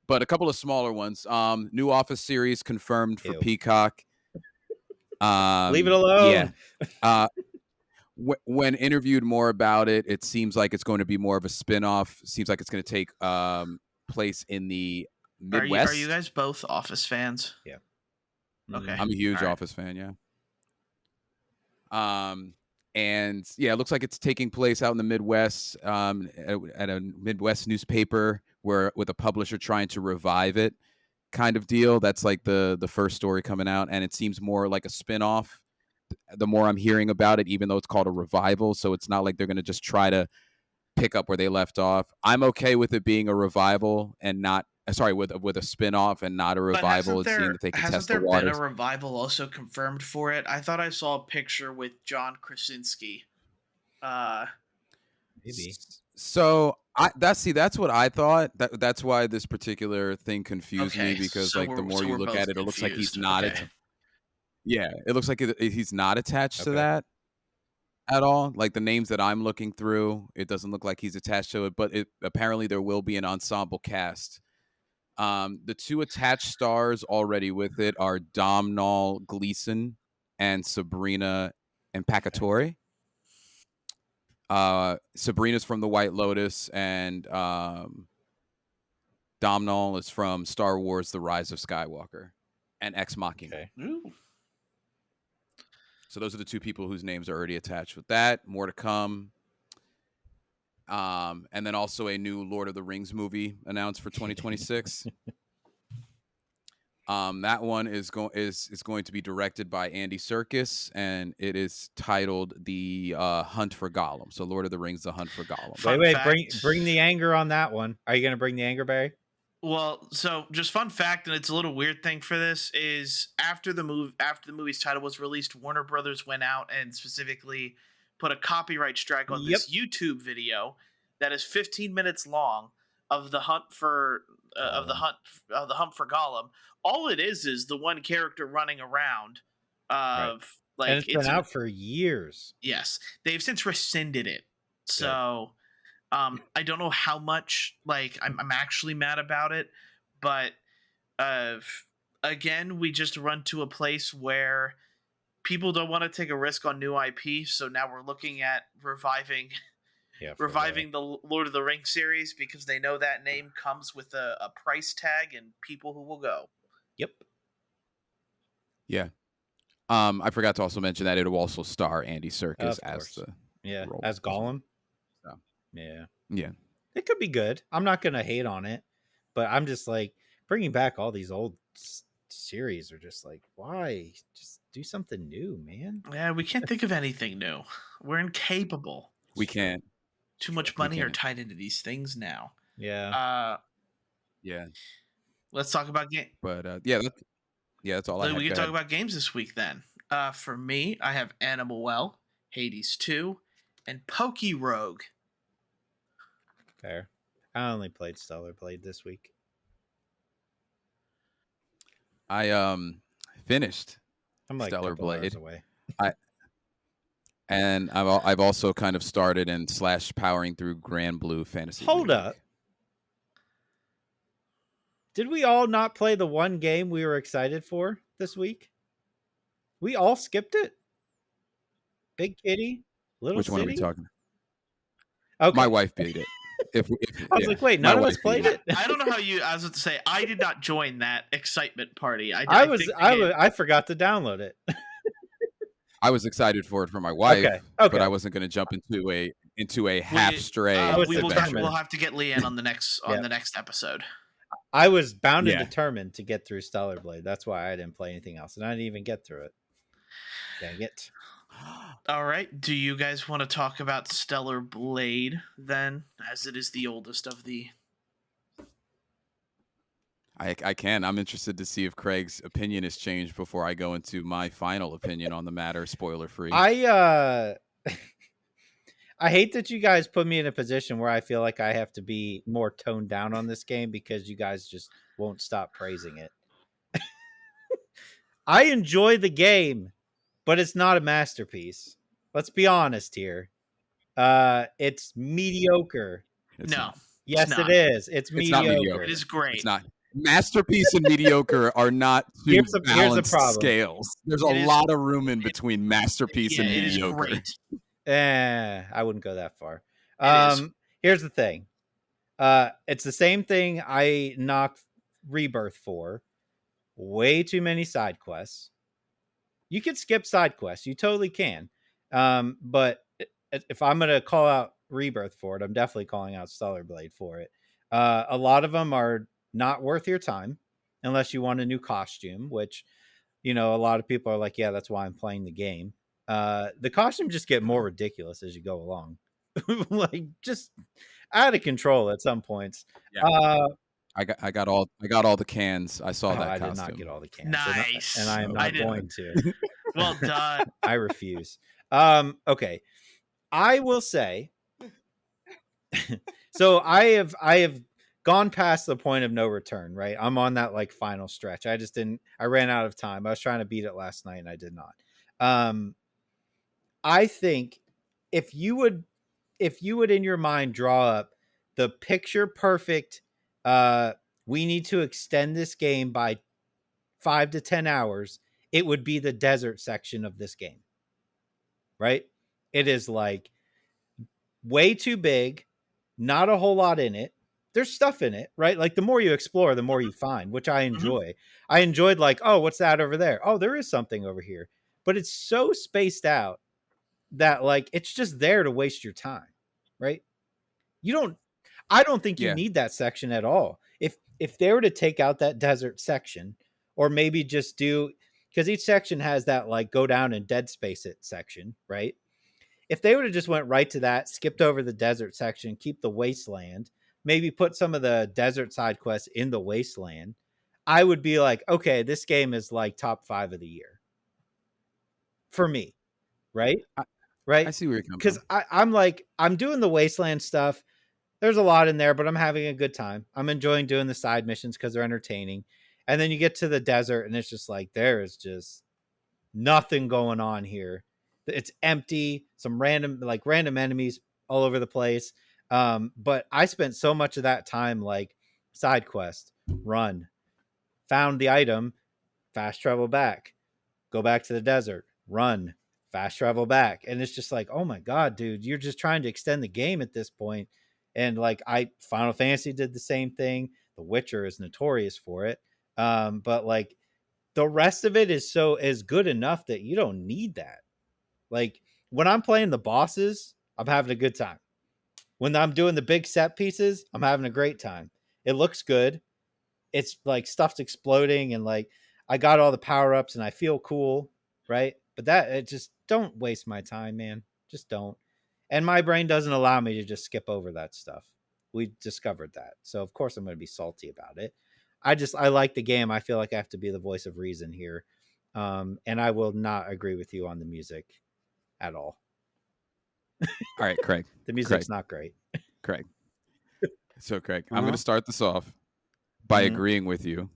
C: But a couple of smaller ones. New Office series confirmed for Peacock.
B: Leave it alone.
C: Yeah. When interviewed more about it, it seems like it's going to be more of a spin-off. Seems like it's going to take place in the Midwest.
A: Are you guys both Office fans?
B: Yeah.
A: Okay.
C: I'm a huge Office fan. Yeah. And yeah, it looks like it's taking place out in the Midwest, at a Midwest newspaper with a publisher trying to revive it. kind of deal. That's like the first story coming out, and it seems more like a spin-off the more I'm hearing about it, even though it's called a revival. So it's not like they're going to just try to pick up where they left off. I'm okay with it being a revival and not with a spin-off and not a revival. It seemed that they could test the
A: hasn't there been a
C: waters.
A: revival also confirmed for it? I thought I saw a picture with John Krasinski.
B: Maybe.
C: So that's what I thought. That's why this particular thing confused me, because
A: so
C: like the more you look at it, it looks like he's not.
A: Okay.
C: Yeah, it looks like he's not attached to
B: Okay.
C: that at all. Like the names that I'm looking through, it doesn't look like he's attached to it. But apparently there will be an ensemble cast. The two attached stars already with it are Domhnall Gleeson and Sabrina Impacatore. Sabrina's from The White Lotus, and Domhnall is from Star Wars: The Rise of Skywalker and Ex Machina.
B: Okay.
A: Ooh.
C: So those are the two people whose names are already attached with that. More to come. And then also a new Lord of the Rings movie announced for 2026. That one is going to be directed by Andy Serkis, and it is titled The Hunt for Gollum. So Lord of the Rings: The Hunt for Gollum.
B: Wait, bring the anger on that one. Are you going to bring the anger, Barry?
A: Well, so just fun fact, and it's a little weird thing for this, is after the movie's title was released, Warner Brothers went out and specifically put a copyright strike on this YouTube video that is 15 minutes long of the hunt for the hunt for Gollum. All it is the one character running around. Like,
B: and it's been out for years.
A: Yes, they've since rescinded it. So. I don't know how much I'm actually mad about it, but again, we just run to a place where people don't want to take a risk on new IP. So now we're looking at reviving the Lord of the Rings series, because they know that name comes with a price tag and people who will go.
B: Yep.
C: Yeah. I forgot to also mention that it will also star Andy Serkis as
B: as Gollum. Yeah. It could be good. I'm not going to hate on it, but I'm just like, bringing back all these old series are just like, why? Just do something new, man.
A: Yeah, we can't think of anything new. We're incapable.
C: We can't.
A: Too much money are tied into these things now.
B: Yeah.
C: Yeah.
A: Let's talk about game.
C: But that's all I had.
A: We can talk about games this week then. For me, I have Animal Well, Hades 2, and Pokerogue.
B: Fair. I only played Stellar Blade this week.
C: I finished
B: I'm like
C: Stellar Blade
B: away.
C: I've also kind of started and / powering through Grand Blue Fantasy.
B: Hold up. Did we all not play the one game we were excited for this week? We all skipped it? Big Kitty? Little
C: Which
B: City?
C: one are we talking?
B: Okay.
C: My wife beat it. I
B: was like, wait, none of us played it?
A: I don't know how you. I was about to say, I did not join that excitement party.
B: I forgot to download it.
C: I was excited for it for my wife,
B: okay.
C: But I wasn't going to jump into a half stray.
A: We'll have to get Leanne on the next the next episode.
B: I was bound and determined to get through Stellar Blade. That's why I didn't play anything else, and I didn't even get through it. Dang it.
A: All right. Do you guys want to talk about Stellar Blade then, as it is the oldest of the...
C: I can. I'm interested to see if Craig's opinion has changed before I go into my final opinion on the matter, spoiler free.
B: I hate that you guys put me in a position where I feel like I have to be more toned down on this game because you guys just won't stop praising it. I enjoy the game, but it's not a masterpiece. Let's be honest here. It's mediocre. Yes, it is. It's mediocre.
A: It is great.
C: It's not. Masterpiece and mediocre are not two balanced scales. There's a lot of room in between masterpiece and mediocre.
B: I wouldn't go that far. Here's the thing. It's the same thing I knocked Rebirth for. Way too many side quests. You can skip side quests. You totally can. But if I'm going to call out Rebirth for it, I'm definitely calling out Stellar Blade for it. A lot of them are not worth your time. unless you want a new costume, which, you know, a lot of people are like, yeah, that's why I'm playing the game. The costumes just get more ridiculous as you go along. Like, just out of control at some points.
C: Yeah. I got all the cans. I saw that
B: I
C: costume.
B: did not get all the cans.
A: Nice.
B: And I am not going to.
A: Well done.
B: I refuse. Okay. I will say, so I have gone past the point of no return, right? I'm on that like final stretch. I ran out of time. I was trying to beat it last night and I did not. I think if you would in your mind draw up the picture perfect, we need to extend this game by 5 to 10 hours, it would be the desert section of this game. Right? It is like way too big, not a whole lot in it. There's stuff in it, right? Like the more you explore, the more you find, which I enjoy. I enjoyed like, oh, what's that over there? Oh, there is something over here. But it's so spaced out that like it's just there to waste your time, right? I don't think you need that section at all. If they were to take out that desert section, or maybe just do, because each section has that like go down and dead space it section, right? If they would have just went right to that, skipped over the desert section, keep the wasteland, maybe put some of the desert side quests in the wasteland, I would be like, okay, this game is like top 5 of the year for me, right? Right?
C: I see where you're coming
B: from. Because I'm like, I'm doing the wasteland stuff. There's a lot in there, but I'm having a good time. I'm enjoying doing the side missions because they're entertaining. And then you get to the desert and it's just like, there is just nothing going on here. It's empty, some random enemies all over the place. But I spent so much of that time like side quest, run, found the item, fast travel back, go back to the desert, run, fast travel back. And it's just like, oh my God, dude, you're just trying to extend the game at this point. And like Final Fantasy did the same thing. The Witcher is notorious for it. But like the rest of it is good enough that you don't need that. Like when I'm playing the bosses, I'm having a good time. When I'm doing the big set pieces, I'm having a great time. It looks good. It's like stuff's exploding and like I got all the power-ups and I feel cool, right? But it just don't waste my time, man. Just don't. And my brain doesn't allow me to just skip over that stuff. We discovered that. So of course I'm going to be salty about it. I like the game. I feel like I have to be the voice of reason here. And I will not agree with you on the music at all.
C: All right, Craig.
B: The music's not great.
C: Craig. So Craig, I'm going to start this off by agreeing with you.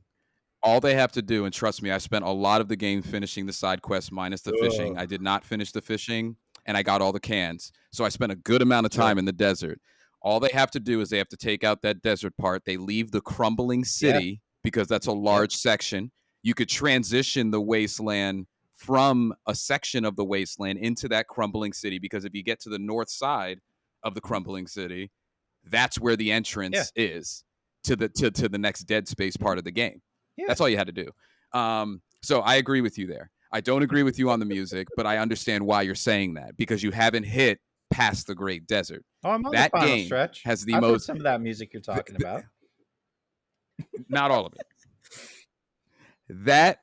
C: All they have to do, and trust me, I spent a lot of the game finishing the side quest minus the fishing. I did not finish the fishing. And I got all the cans. So I spent a good amount of time in the desert. All they have to do is they have to take out that desert part. They leave the crumbling city because that's a large section. You could transition the wasteland from a section of the wasteland into that crumbling city, because if you get to the north side of the crumbling city, that's where the entrance is to the next dead space part of the game. Yeah. That's all you had to do. So I agree with you there. I don't agree with you on the music, but I understand why you're saying that, because you haven't hit past the Great Desert.
B: Oh, I'm on
C: that
B: the final
C: game
B: stretch.
C: Has the
B: I've
C: most
B: heard some of that music you're talking about.
C: Not all of it. That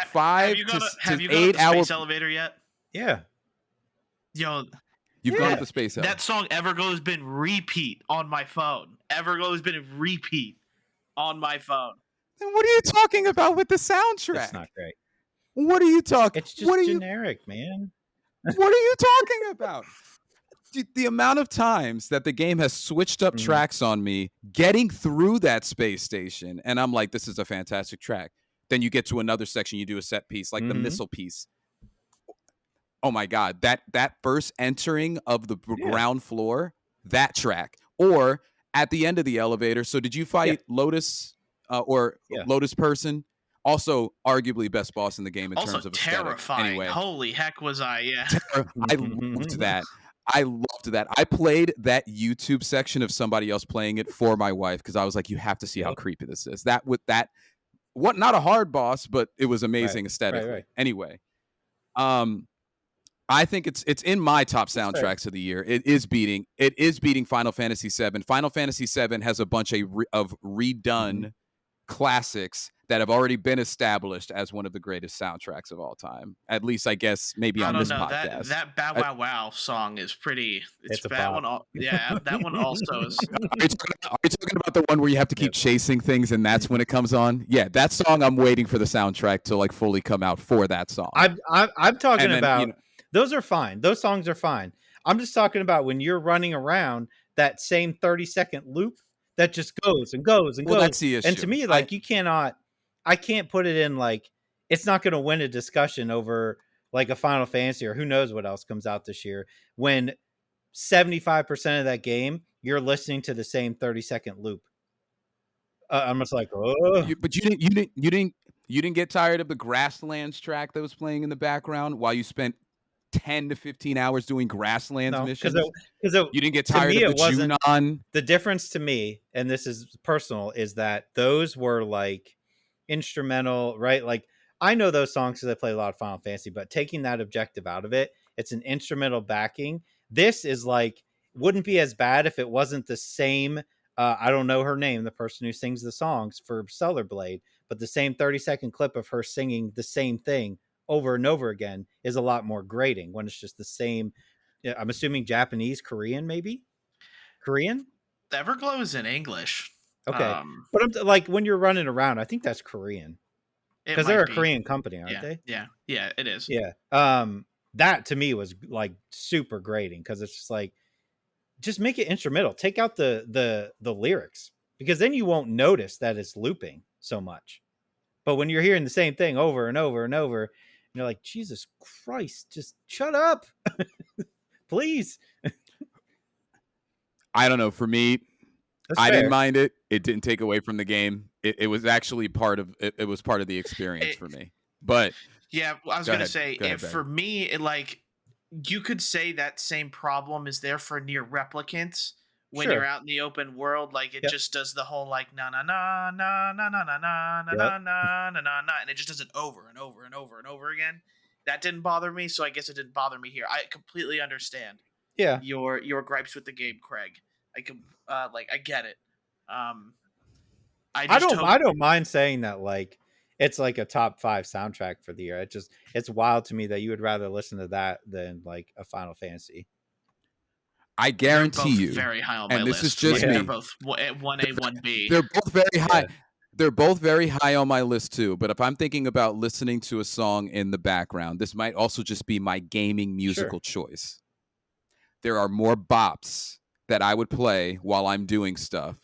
C: 5 to 8 hour
A: space elevator yet?
B: Yeah.
A: Yo,
C: you've gone up the space elevator.
A: That song Everglow has been repeat on my phone. Everglow has been repeat on my phone.
C: Then what are you talking about with the soundtrack?
B: It's not great.
C: What are you talking?
B: It's just generic, man.
C: What are you talking about? The amount of times that the game has switched up tracks on me getting through that space station, and I'm like, this is a fantastic track. Then you get to another section, you do a set piece, like the missile piece. Oh my God, that first entering of the ground floor, that track. Or at the end of the elevator. So did you fight Lotus Lotus Person? Also, arguably best boss in the game in terms of aesthetic.
A: Terrifying.
C: Anyway,
A: holy heck was I? Yeah,
C: I loved that. I played that YouTube section of somebody else playing it for my wife because I was like, you have to see how creepy this is. Not a hard boss, but it was amazing aesthetically. Right. Anyway, I think it's in my top soundtracks of the year. It is beating Final Fantasy VII. Final Fantasy VII has a bunch of redone classics that have already been established as one of the greatest soundtracks of all time. At least, I guess, maybe
A: I
C: on
A: don't
C: this
A: know
C: podcast.
A: that Bow Wow Wow song is pretty.
B: It's a
A: that
B: bop.
A: one. Yeah, that one also is.
C: Are you talking about the one where you have to keep chasing things and that's when it comes on? Yeah, that song I'm waiting for the soundtrack to like fully come out for that song.
B: I'm talking
C: And then,
B: about
C: you know,
B: those are fine. Those songs are fine. I'm just talking about when you're running around that same 30-second loop that just goes and goes and
C: well,
B: goes.
C: that's the issue.
B: And to me, like I can't put it in like it's not going to win a discussion over like a Final Fantasy or who knows what else comes out this year when 75% of that game you're listening to the same 30-second loop. I'm just like, oh,
C: but you didn't get tired of the Grasslands track that was playing in the background while you spent 10 to 15 hours doing Grasslands missions?
B: Because
C: you didn't get tired of the Junon.
B: The difference to me, and this is personal, is that those were like instrumental, right? Like I know those songs because I play a lot of Final Fantasy, but taking that objective out of it, it's an instrumental backing. This is like wouldn't be as bad if it wasn't the same. I don't know her name, the person who sings the songs for Stellar Blade, but the same 30-second clip of her singing the same thing over and over again is a lot more grating when it's just the same. I'm assuming Japanese, Korean, maybe Korean.
A: The Everglow is in English.
B: Okay, but I'm like when you're running around, I think that's Korean because they're a Korean company, aren't they?
A: Yeah, it is.
B: Yeah. That to me was like super grating because it's just like just make it instrumental. Take out the lyrics because then you won't notice that it's looping so much. But when you're hearing the same thing over and over and over, you're like, Jesus Christ, just shut up, please.
C: I don't know. For me, I didn't mind it. It didn't take away from the game. It was actually part of it. It was part of the experience for me. But
A: yeah, I was gonna say for me, it like you could say that same problem is there for near replicants when you're out in the open world. Like it just does the whole like na na na na na na na na na na na na na, and it just does it over and over and over and over again. That didn't bother me, so I guess it didn't bother me here. I completely understand.
B: Yeah,
A: your gripes with the game, Craig. I can I get it.
B: I don't mind saying that like it's like a top 5 soundtrack for the year. It's wild to me that you would rather listen to that than like a Final Fantasy.
C: I guarantee you,
A: very high on my list.
C: This is just me.
A: They're both 1A, 1B.
C: They're both very high. Yeah. They're both very high on my list too. But if I'm thinking about listening to a song in the background, this might also just be my gaming musical choice. There are more bops that I would play while I'm doing stuff.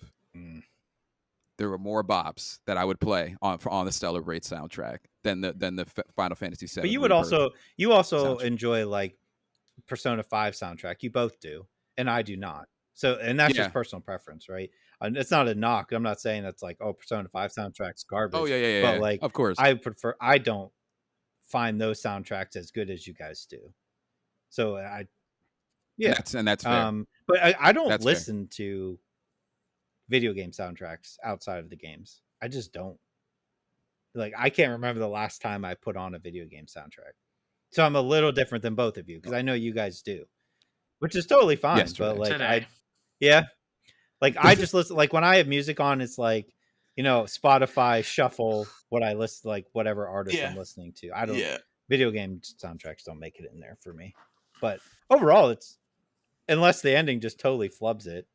C: There were more bops that I would play on the Stellar Blade soundtrack than the Final Fantasy VII.
B: But you also enjoy like Persona 5 soundtrack. You both do, and I do not. So, and that's just personal preference, right? And it's not a knock. I'm not saying that's like, oh, Persona 5 soundtrack's garbage.
C: Oh yeah.
B: But like,
C: of course,
B: I don't find those soundtracks as good as you guys do. So that's fair. But I don't listen to video game soundtracks outside of the games. I just don't. Like, I can't remember the last time I put on a video game soundtrack. So I'm a little different than both of you because I know you guys do, which is totally fine.
C: Yesterday.
B: But like like I just listen. Like when I have music on, it's like, you know, Spotify shuffle what I listen, like whatever artist I'm listening to. I don't. Video game soundtracks don't make it in there for me. But overall, it's unless the ending just totally flubs it.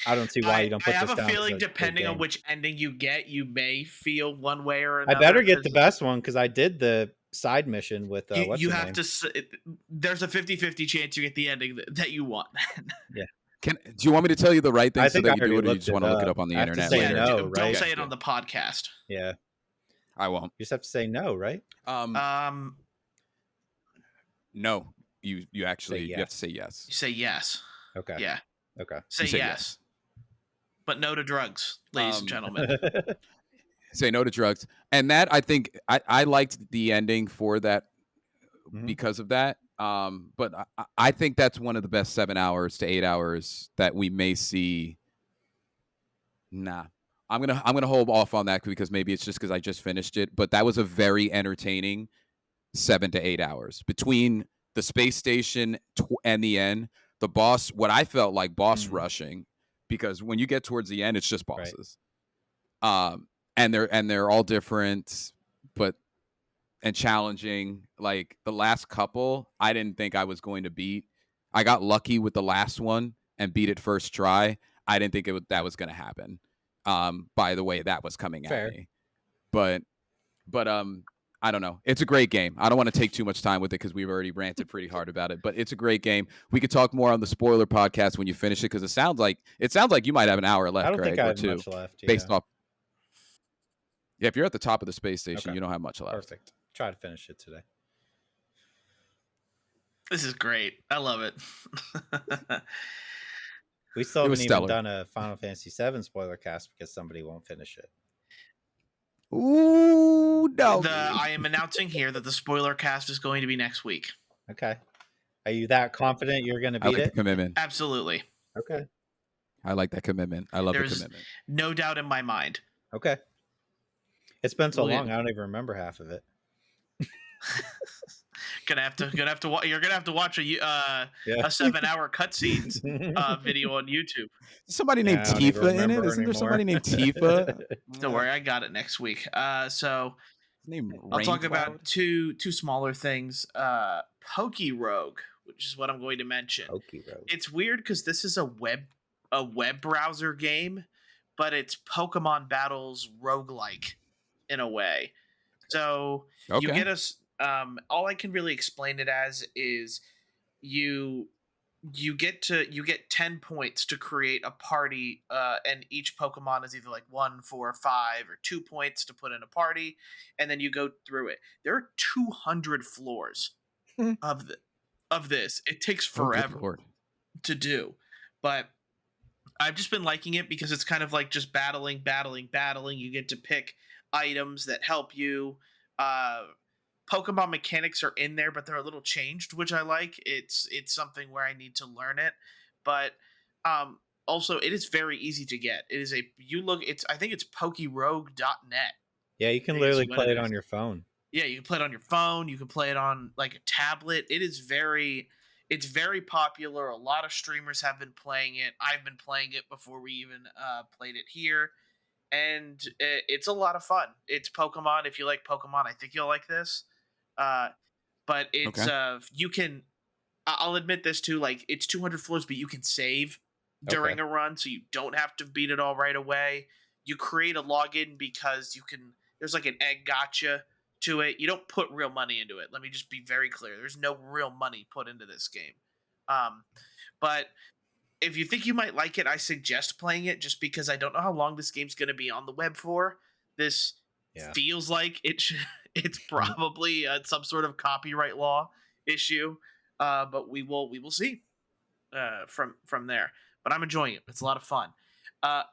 B: I don't see why you don't put this down.
A: I have a feeling depending on which ending you get, you may feel one way or another.
B: I better get the best one because I did the side mission with
A: you have to. There's a 50-50 chance you get the ending that you want.
B: Yeah.
C: Do you want me to tell you the right thing so that you do it, or you just want to look it up on the internet?
A: Don't say it on the podcast.
B: Yeah,
C: I won't.
B: You just have to say no, right?
C: No. You actually you have to say yes.
A: You say yes.
B: Okay.
A: Yeah.
B: Okay.
A: Say yes. But no to drugs, ladies and gentlemen.
C: Say no to drugs. And that, I think, I liked the ending for that because of that. But I think that's one of the best 7 hours to 8 hours that we may see. Nah. I'm gonna hold off on that because maybe it's just because I just finished it. But that was a very entertaining 7 to 8 hours between the space station and the end. The boss, what I felt like boss rushing, because when you get towards the end, it's just bosses.
B: Right.
C: and they're all different, but and challenging. Like the last couple, I didn't think I was going to beat. I got lucky with the last one and beat it first try. I didn't think that was going to happen. By the way that was coming
B: Fair.
C: at me, but I don't know. It's a great game. I don't want to take too much time with it because we've already ranted pretty hard about it. But it's a great game. We could talk more on the spoiler podcast when you finish it because it sounds like you might have an hour left.
B: I don't think
C: Greg,
B: I
C: or
B: have
C: two,
B: much left. Yeah.
C: based off. Yeah, if you're at the top of the space station,
B: Okay.
C: you don't have much left.
B: Perfect. Try to finish it today.
A: This is great. I love it.
B: We still
C: It
B: haven't
C: was
B: even
C: stellar.
B: done a Final Fantasy VII spoiler cast because somebody won't finish it.
C: Ooh, no.
A: I am announcing here that the spoiler cast is going to be next week.
B: Okay. Are you that confident you're going to
C: I
B: beat
C: like the
B: it?
C: commitment.
A: Absolutely.
B: Okay.
C: I like that commitment. I love
A: There's
C: the commitment.
A: no doubt in my mind.
B: Okay. It's been so
A: Well, yeah.
B: long, I don't even remember half of it.
A: You're gonna have to watch a 7-hour cutscenes video on YouTube.
C: Somebody named
B: I don't even
C: Tifa in it?
B: remember
C: Isn't there
B: anymore.
C: somebody named Tifa?
A: Don't worry, I got it next week. So
C: His name
A: I'll talk
C: Raincloud?
A: about two smaller things. Pokerogue, which is what I'm going to mention.
B: Pokerogue.
A: It's weird because this is a web browser game, but it's Pokemon battles roguelike in a way. So you
C: Okay.
A: get us. All I can really explain it as is you get 10 points to create a party, and each Pokemon is either like 1, 4, 5, or 2 points to put in a party, and then you go through it. There are 200 floors of this. It takes
C: Oh, good
A: forever
C: Lord.
A: to do, but I've just been liking it because it's kind of like just battling. You get to pick items that help you. Pokemon mechanics are in there, but they're a little changed, which I like. It's something where I need to learn it, but also it is very easy to get. It is I think it's Pokerogue.net.
B: Yeah, you can
A: is
B: literally
A: what
B: play
A: it
B: it
A: is.
B: on your phone.
A: Yeah, you can play it on your phone. You can play it on like a tablet. It's very popular. A lot of streamers have been playing it. I've been playing it before we even played it here, and it's a lot of fun. It's Pokemon. If you like Pokemon, I think you'll like this. But it's you can. I'll admit this too. Like it's 200 floors, but you can save during a run, so you don't have to beat it all right away. You create a login because you can. There's like an egg gotcha to it. You don't put real money into it. Let me just be very clear. There's no real money put into this game. But if you think you might like it, I suggest playing it just because I don't know how long this game's going to be on the web for. This feels like it's probably some sort of copyright law issue, but we will see from there. But I'm enjoying it. It's a lot of fun.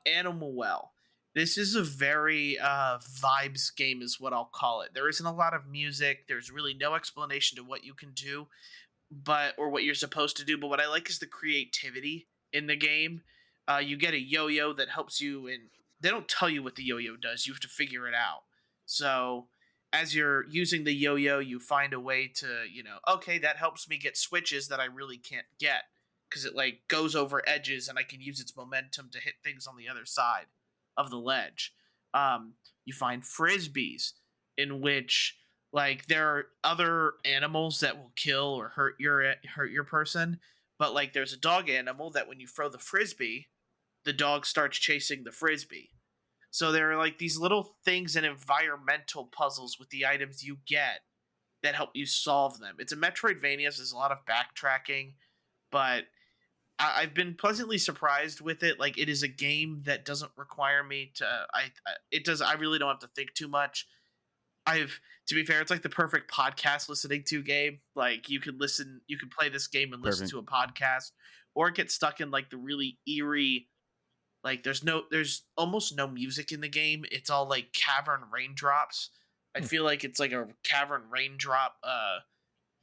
A: Animal Well. This is a very vibes game is what I'll call it. There isn't a lot of music. There's really no explanation to what you can do, or what you're supposed to do. But what I like is the creativity in the game. You get a yo-yo that helps you, and they don't tell you what the yo-yo does. You have to figure it out. So as you're using the yo-yo, you find a way to, okay, that helps me get switches that I really can't get because it like goes over edges and I can use its momentum to hit things on the other side of the ledge. You find frisbees in which like there are other animals that will kill or hurt your person, but like there's a dog animal that when you throw the frisbee, the dog starts chasing the frisbee. So there are like these little things and environmental puzzles with the items you get that help you solve them. It's a Metroidvania, so there's a lot of backtracking, but I've been pleasantly surprised with it. Like it is a game that doesn't require me to. I really don't have to think too much. To be fair, it's like the perfect podcast listening to game. Like you can play this game and listen to a podcast, or get stuck in like the really eerie. Like there's almost no music in the game. It's all like cavern raindrops. I feel like it's like a cavern raindrop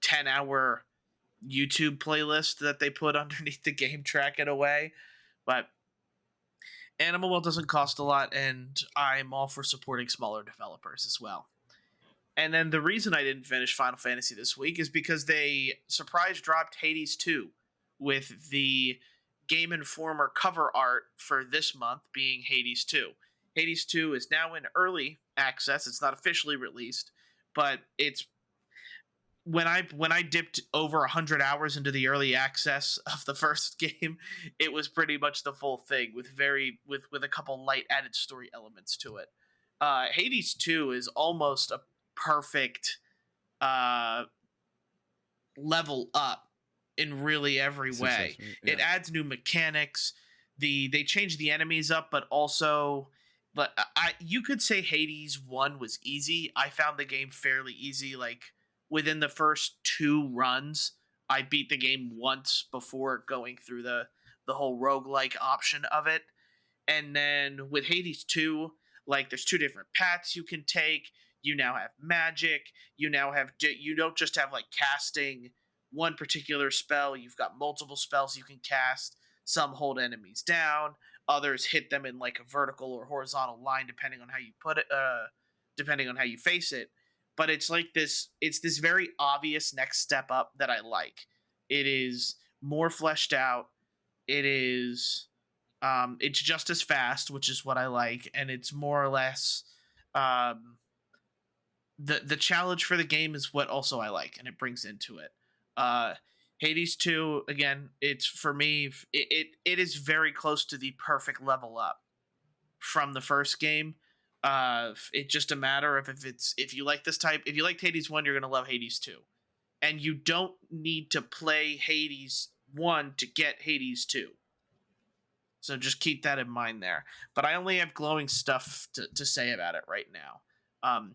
A: 10-hour YouTube playlist that they put underneath the game track in a way. But Animal Well doesn't cost a lot, and I'm all for supporting smaller developers as well. And then the reason I didn't finish Final Fantasy this week is because they surprise dropped Hades 2 with the Game Informer cover art for this month being Hades 2. Hades 2 is now in early access. It's not officially released, but it's when I dipped over 100 hours into the early access of the first game, it was pretty much the full thing with a couple light added story elements to it. Hades 2 is almost a perfect uh, level up in really every way.
C: Yeah.
A: It adds new mechanics. They change the enemies up, but also, but you could say Hades 1 was easy. I found the game fairly easy. Like within the first 2 runs, I beat the game once before going through the whole roguelike option of it. And then with Hades 2, like there's 2 different paths you can take. You now have magic. You now have you don't just have like casting one particular spell. You've got multiple spells you can cast. Some hold enemies down. Others hit them in like a vertical or horizontal line, depending on how you put it. Depending on how you face it. But it's like this. It's this very obvious next step up that I like. It is more fleshed out. It is. It's just as fast, which is what I like, and it's more or less. The challenge for the game is what also I like, and it brings into it. Hades 2, again, it's for me, it is very close to the perfect level up from the first game. It's just a matter of if you like this type, if you liked Hades 1, you're gonna love Hades 2. And you don't need to play Hades 1 to get Hades 2. So just keep that in mind there. But I only have glowing stuff to say about it right now.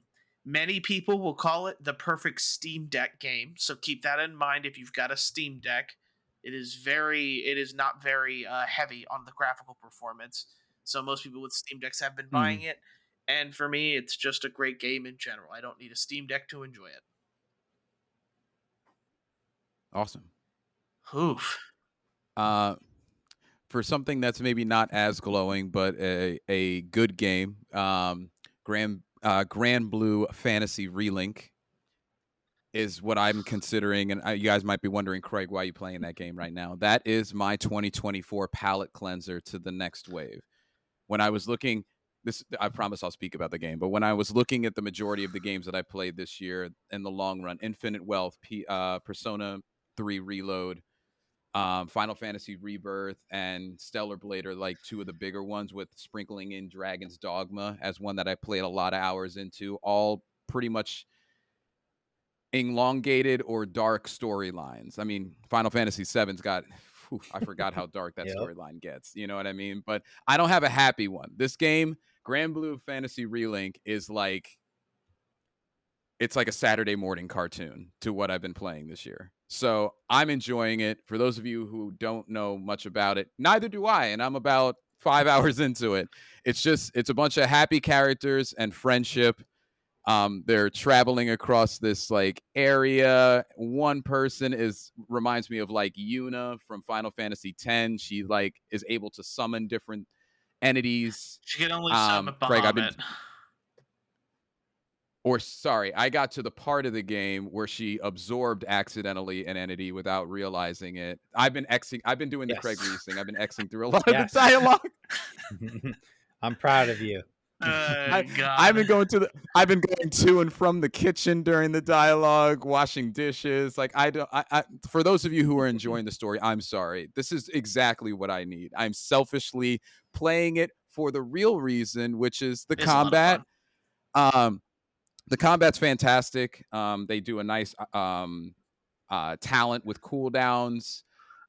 A: Many people will call it the perfect Steam Deck game, so keep that in mind if you've got a Steam Deck. It is not very heavy on the graphical performance, so most people with Steam Decks have been buying it, and for me, it's just a great game in general. I don't need a Steam Deck to enjoy it.
C: Awesome.
A: Oof.
C: For something that's maybe not as glowing, but a good game, Grand Blue Fantasy Relink is what I'm considering. And you guys might be wondering, Craig, why are you playing that game right now? That is my 2024 palate cleanser to the next wave. When I was looking, I promise I'll speak about the game, but when I was looking at the majority of the games that I played this year in the long run, Infinite Wealth, Persona 3 Reload, Final Fantasy Rebirth, and Stellar Blade are like 2 of the bigger ones, with sprinkling in Dragon's Dogma as one that I played a lot of hours into, all pretty much elongated or dark storylines. I mean, Final Fantasy VII's got, I forgot how dark that storyline gets. You know what I mean? But I don't have a happy one. This game, Grand Blue Fantasy Relink, is like, it's like a Saturday morning cartoon to what I've been playing this year. So I'm enjoying it. For those of you who don't know much about it, neither do I, and I'm about 5 hours into it. It's a bunch of happy characters and friendship. They're traveling across this like area. One person reminds me of like Yuna from Final Fantasy X. She like is able to summon different entities.
A: She can only summon
C: Craig,
A: Bahamut.
C: I got to the part of the game where she absorbed accidentally an entity without realizing it. I've been doing the Craig Reese thing. I've been Xing through a lot of the dialogue.
B: I'm proud of you.
C: I've been going to and from the kitchen during the dialogue, washing dishes. Like for those of you who are enjoying the story, I'm sorry. This is exactly what I need. I'm selfishly playing it for the real reason, which is the combat. The combat's fantastic. They do a nice talent with cooldowns.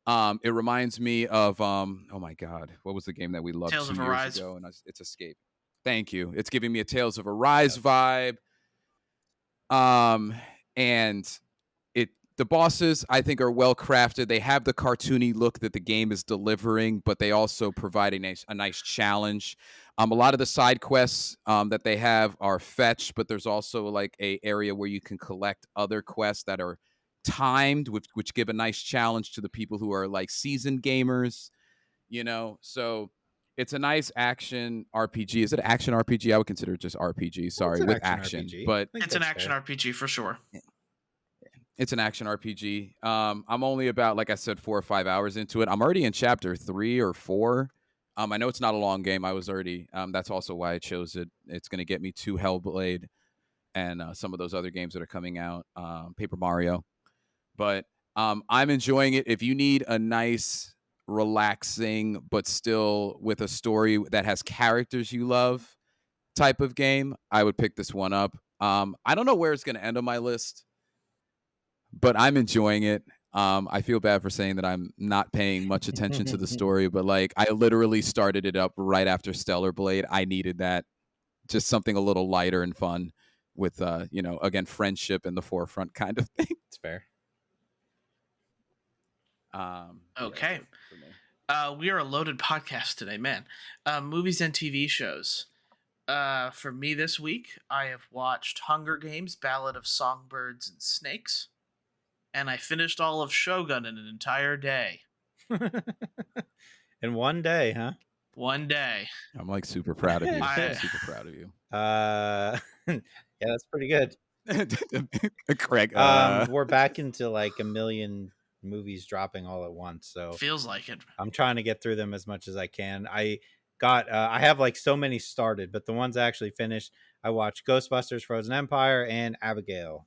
C: It reminds me of oh my god, what was the game that we loved
A: Tales
C: 2
A: of
C: years
A: Arise.
C: ago? And it's Escape. Thank you. It's giving me a Tales of Arise vibe. And the bosses, I think, are well crafted. They have the cartoony look that the game is delivering, but they also provide a nice challenge. A lot of the side quests that they have are fetch, but there's also like a area where you can collect other quests that are timed, which give a nice challenge to the people who are like seasoned gamers, you know. So it's a nice action RPG. Is it an action RPG? I would consider it just RPG. Sorry, with action,
B: RPG.
C: but
A: it's an action RPG for sure.
C: It's an action RPG. I'm only about, like I said, 4 or 5 hours into it. I'm already in chapter 3 or 4. I know it's not a long game. I was already. That's also why I chose it. It's going to get me to Hellblade and some of those other games that are coming out. Paper Mario, but I'm enjoying it. If you need a nice, relaxing, but still with a story that has characters you love type of game, I would pick this one up. I don't know where it's going to end on my list, but I'm enjoying it. I feel bad for saying that I'm not paying much attention to the story, but like I literally started it up right after Stellar Blade. I needed that, just something a little lighter and fun with, again, friendship in the forefront kind of thing.
B: It's fair.
A: Okay.
C: Yeah,
A: We are a loaded podcast today, man. Movies and TV shows. For me this week, I have watched Hunger Games, Ballad of Songbirds and Snakes, and I finished all of Shogun in an entire day.
B: In one day, huh?
A: One day.
C: I'm like super proud of you. Super proud of you.
B: Yeah, that's pretty good.
C: Craig,
B: we're back into like a million movies dropping all at once, so
A: feels like it.
B: I'm trying to get through them as much as I can. I have like so many started, but the ones I actually finished, I watched Ghostbusters, Frozen Empire, and Abigail.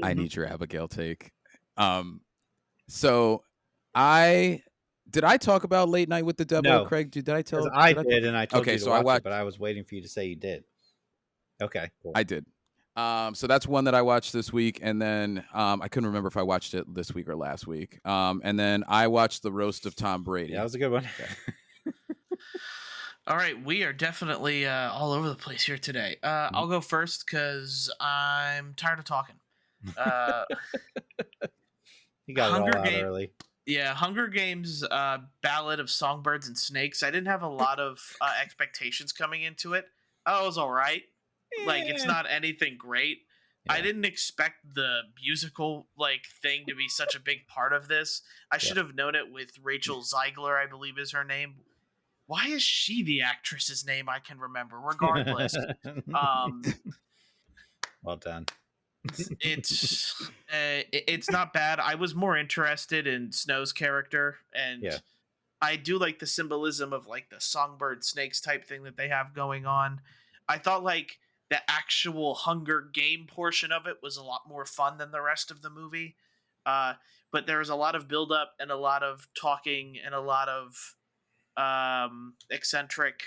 C: I need your Abigail take. So did I talk about Late Night with the Devil,
B: No,
C: Craig? Did I tell?
B: I did, and I told
C: okay,
B: you to
C: so
B: watch
C: I watched
B: it, but I was waiting for you to say you did. Okay, cool.
C: I did. So that's one that I watched this week, and then I couldn't remember if I watched it this week or last week. And then I watched The Roast of Tom Brady.
B: Yeah, that was a good one.
A: All right, we are definitely all over the place here today. I'll go first because I'm tired of talking.
B: You got
A: Hunger
B: it all out
A: Game-
B: early.
A: Yeah, Hunger Games, Ballad of Songbirds and Snakes. I didn't have a lot of expectations coming into it. Oh, it was all right. Like, it's not anything great.
B: Yeah.
A: I didn't expect the musical thing to be such a big part of this. I should have known it with Rachel Zegler, I believe is her name. Why is she the actress's name I can remember? Regardless.
B: Well done.
A: It's not bad. I was more interested in Snow's character, and I do like the symbolism of like the songbird snakes type thing that they have going on. I thought like the actual Hunger Game portion of it was a lot more fun than the rest of the movie. But there was a lot of build up and a lot of talking and a lot of eccentric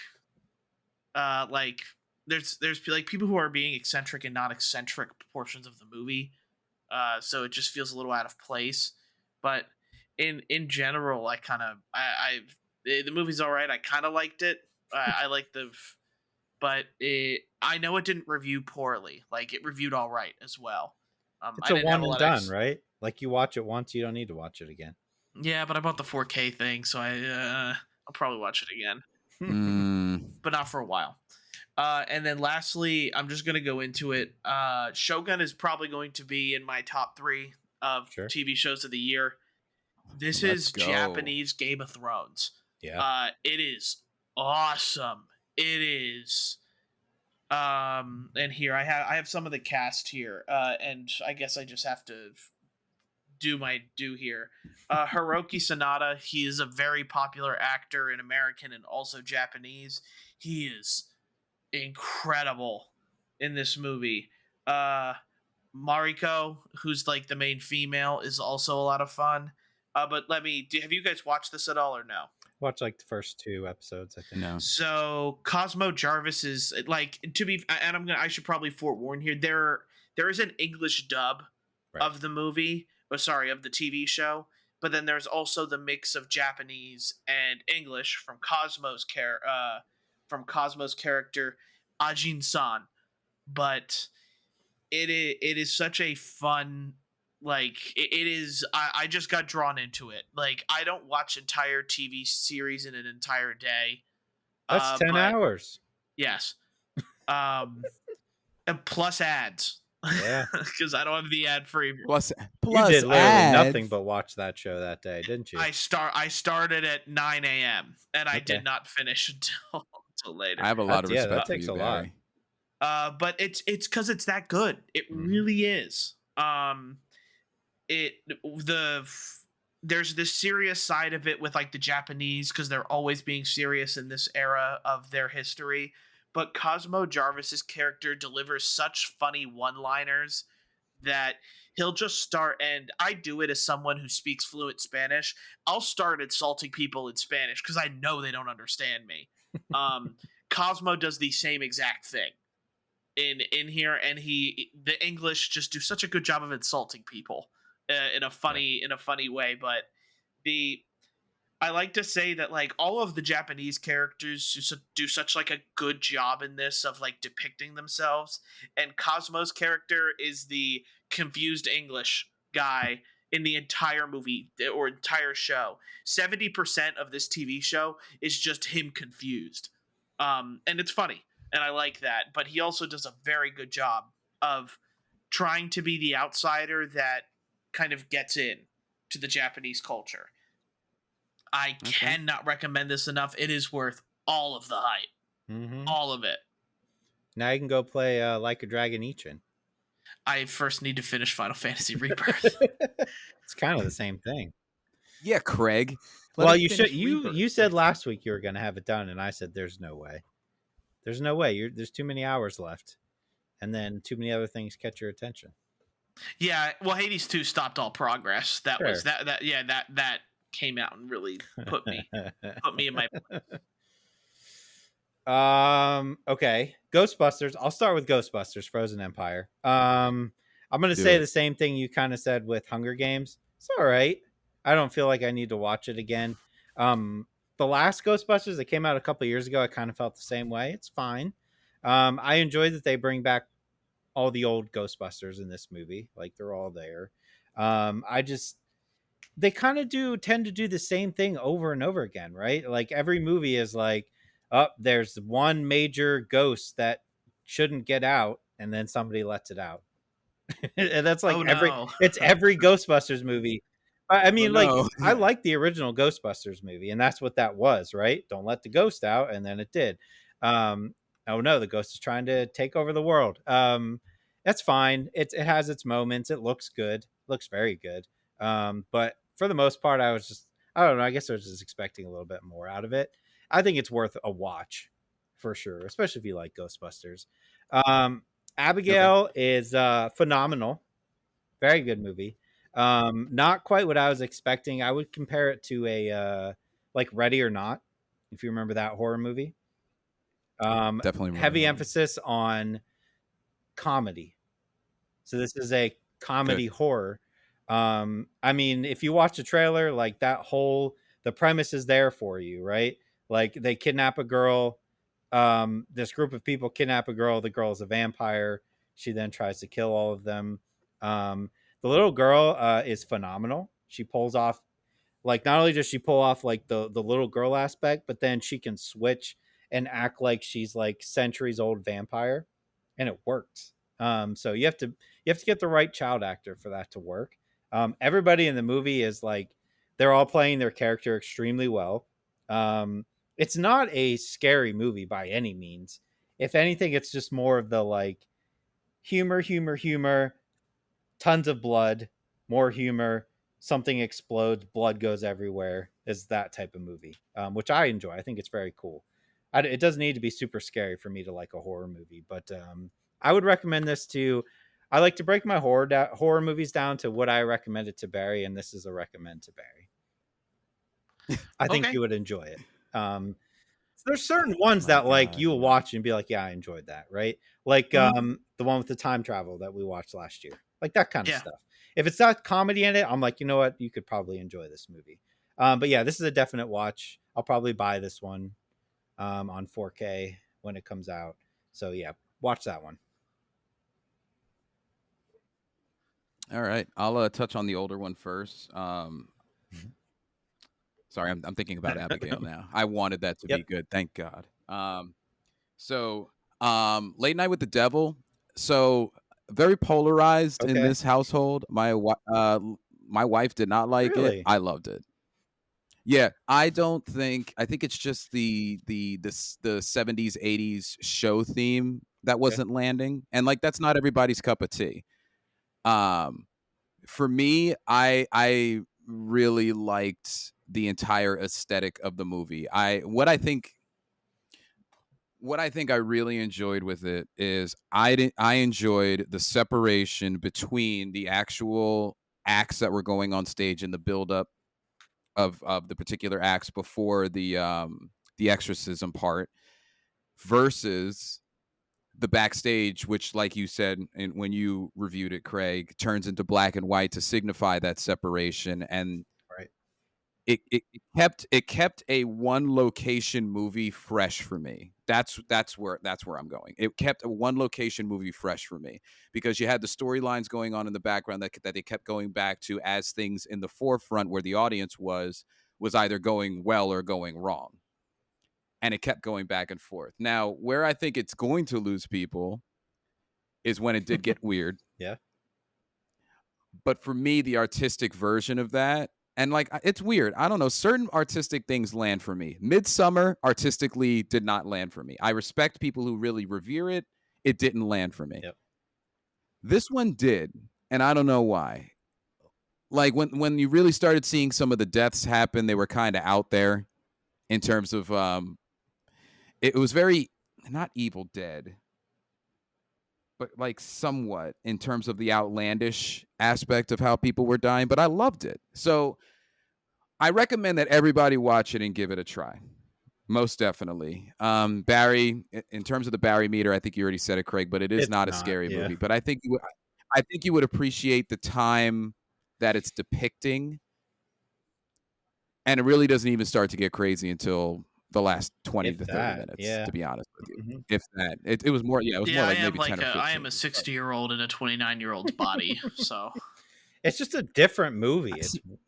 A: there's like people who are being eccentric and not eccentric portions of the movie, so it just feels a little out of place. But in general, the movie's all right. I kind of liked it. I liked I know it didn't review poorly. Like, it reviewed all right as well.
B: It's a one and done, right? Like, you watch it once, you don't need to watch it again.
A: Yeah, but I bought the 4K thing, so I'll probably watch it again, but not for a while. And then lastly, I'm just going to go into it. Shogun is probably going to be in my top 3 of TV shows of the year. This is Japanese Game of Thrones.
B: Yeah.
A: It is awesome. It is. And here I have some of the cast here. And I guess I just have to do my due here. Hiroki Sanada, he is a very popular actor in American and also Japanese. He is incredible in this movie. Mariko, who's like the main female, is also a lot of fun. But have you guys watched this at all or no?
B: Watch like the first 2 episodes, I think.
C: No.
A: So Cosmo Jarvis is like, I should probably forewarn here. There is an English dub of the movie, of the TV show, but then there's also the mix of Japanese and English from Cosmo's character Ajin-san. But it is such a fun, like, it is. I just got drawn into it. Like, I don't watch entire TV series in an entire day.
B: That's 10 hours.
A: Yes. And plus ads.
B: Yeah,
A: because I don't have the ad free.
C: Plus
B: you did literally
C: ads.
B: nothing but watch that show that day, didn't you?
A: I started at 9 a.m. and I did not finish until later.
C: I have a lot of respect.
B: That takes
C: for you,
B: a lot.
C: Barry.
A: But it's because it's that good. It really is. The there's this serious side of it with like the Japanese because they're always being serious in this era of their history. But Cosmo Jarvis's character delivers such funny one-liners that he'll just start, and I do it as someone who speaks fluent Spanish. I'll start insulting people in Spanish because I know they don't understand me. Cosmo does the same exact thing in here, and the English just do such a good job of insulting people in a funny way. But the I like to say that like all of the Japanese characters do such like a good job in this of like depicting themselves, and Cosmo's character is the confused English guy in the entire movie or entire show. 70% of this TV show is just him confused, and it's funny, and I like that. But he also does a very good job of trying to be the outsider that kind of gets in to the Japanese culture. I cannot recommend this enough. It is worth all of the hype. All of it.
B: Now you can go play Like a Dragon Ichin.
A: I first need to finish Final Fantasy Rebirth.
B: It's kind of the same thing.
C: Yeah, Craig.
B: Well, you should. You said last week you were going to have it done, and I said there's no way. There's no way. There's too many hours left, and then too many other things catch your attention.
A: Yeah, well, Hades 2 stopped all progress. That was that. Yeah, that came out and really put me in my.
B: Okay, Ghostbusters. I'll start with Ghostbusters: Frozen Empire. I'm going to say the same thing you kind of said with Hunger Games. It's all right. I don't feel like I need to watch it again. The last Ghostbusters that came out a couple years ago, I kind of felt the same way. It's fine. I enjoy that they bring back all the old Ghostbusters in this movie. Like they're all there. They kind of tend to do the same thing over and over again, right? Like every movie is like, there's one major ghost that shouldn't get out, and then somebody lets it out. And that's like it's every Ghostbusters movie. I mean, I like the original Ghostbusters movie, and that's what that was, right? Don't let the ghost out, and then it did. Oh no, the ghost is trying to take over the world. That's fine. It has its moments. It looks good. Looks very good. But for the most part, I don't know. I guess I was just expecting a little bit more out of it. I think it's worth a watch for sure, especially if you like Ghostbusters. Abigail is phenomenal. Very good movie. Not quite what I was expecting. I would compare it to a like Ready or Not, if you remember that horror movie.
C: Definitely
B: heavy emphasis on comedy. So this is a comedy horror. I mean, if you watch the trailer, like the premise is there for you, right? Like they kidnap a girl. This group of people kidnap a girl. The girl is a vampire. She then tries to kill all of them. The little girl is phenomenal. She pulls off, like, not only does she pull off like the little girl aspect, but then she can switch and act like she's like centuries old vampire, and it works. So you have to get the right child actor for that to work. Everybody in the movie is like, they're all playing their character extremely well. It's not a scary movie by any means. If anything, it's just more of the like humor, tons of blood, more humor, something explodes, blood goes everywhere, is that type of movie, which I enjoy. I think it's very cool. It doesn't need to be super scary for me to like a horror movie, but I would recommend this to. I like to break my horror movies down to what I recommend it to Barry, and this is a recommend to Barry. I think you would enjoy it. There's certain ones that like you will watch and be like, yeah, I enjoyed that, right? Like the one with the time travel that we watched last year, like that kind of stuff. If it's not comedy in it, I'm like, you know what, you could probably enjoy this movie. But yeah, this is a definite watch. I'll probably buy this one on 4K when it comes out. So yeah, watch that one.
C: All right, I'll touch on the older one first. Sorry, I'm thinking about Abigail now. I wanted that to be good. Thank God. Late Night with the Devil. So very polarized in this household. My wife did not like it. I loved it. Yeah, I think it's just the 70s, 80s show theme that wasn't landing. And like, that's not everybody's cup of tea. For me, I really liked the entire aesthetic of the movie. What I think I really enjoyed with it is I enjoyed the separation between the actual acts that were going on stage and the build up of the particular acts before the exorcism part versus the backstage, which, like you said, and when you reviewed it, Craig, turns into black and white to signify that separation. And
B: Right.
C: it kept a one location movie fresh for me. That's where I'm going. It kept a one location movie fresh for me because you had the storylines going on in the background that they kept going back to as things in the forefront where the audience was either going well or going wrong. And it kept going back and forth. Now, where I think it's going to lose people is when it did get weird.
B: Yeah.
C: But for me, the artistic version of that, and like, it's weird. I don't know. Certain artistic things land for me. Midsummer artistically did not land for me. I respect people who really revere it. It didn't land for me.
B: Yep.
C: This one did. And I don't know why. Like when you really started seeing some of the deaths happen, they were kind of out there in terms of, it was very not Evil Dead, but like somewhat in terms of the outlandish aspect of how people were dying, but I loved it. So I recommend that everybody watch it and give it a try. Most definitely. Barry, in terms of the Barry meter, I think you already said it, Craig, but it's not a scary movie. But I think you would appreciate the time that it's depicting. And it really doesn't even start to get crazy until the last 20 to 30 minutes, to be honest with you. Mm-hmm. If that. It was more, it was more like maybe 10 or 15.
A: I am a 60-year-old in a 29-year-old's body, so...
B: It's just a different movie.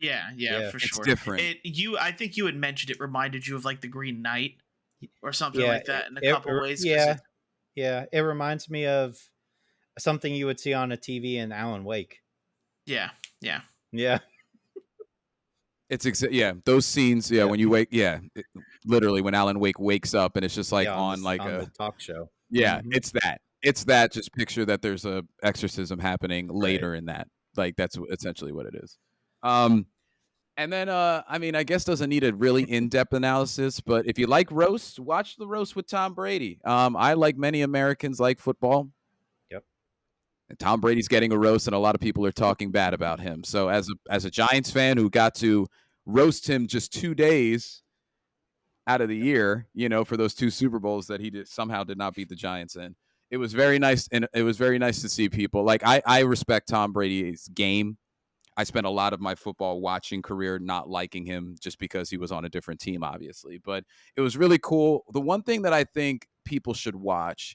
A: Yeah, for sure.
C: It's different.
A: I think you had mentioned it reminded you of like the Green Knight or something like that in a couple ways.
B: Yeah, it reminds me of something you would see on a TV in Alan Wake.
A: Yeah.
C: It's those scenes. Yeah, when you wake. Yeah, literally when Alan Wake wakes up and it's just like on
B: the talk show.
C: Yeah, it's that. It's that. Just picture that there's a exorcism happening later in that. Like that's essentially what it is. And then I mean, I guess doesn't need a really in-depth analysis, but if you like roasts, watch the roast with Tom Brady. I, like many Americans, like football.
B: Yep.
C: And Tom Brady's getting a roast, and a lot of people are talking bad about him. So as a Giants fan who got to roast him just 2 days out of the year, for those 2 Super Bowls that he somehow did not beat the Giants in. It was very nice, and it was very nice to see people. Like, I respect Tom Brady's game. I spent a lot of my football watching career not liking him just because he was on a different team, obviously. But it was really cool. The one thing that I think people should watch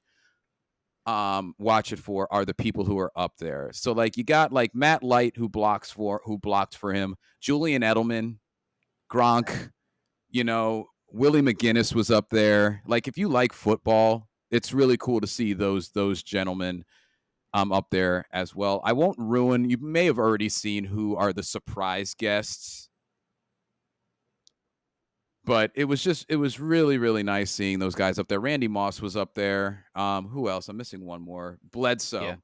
C: it for are the people who are up there. So, like, you got, like, Matt Light, who blocked for him. Julian Edelman, Gronk, Willie McGinnis was up there. Like, if you like football, it's really cool to see those gentlemen up there as well. I won't ruin. You may have already seen who are the surprise guests, but it was really, really nice seeing those guys up there. Randy Moss was up there. Who else? I'm missing one more. Bledsoe. Yeah.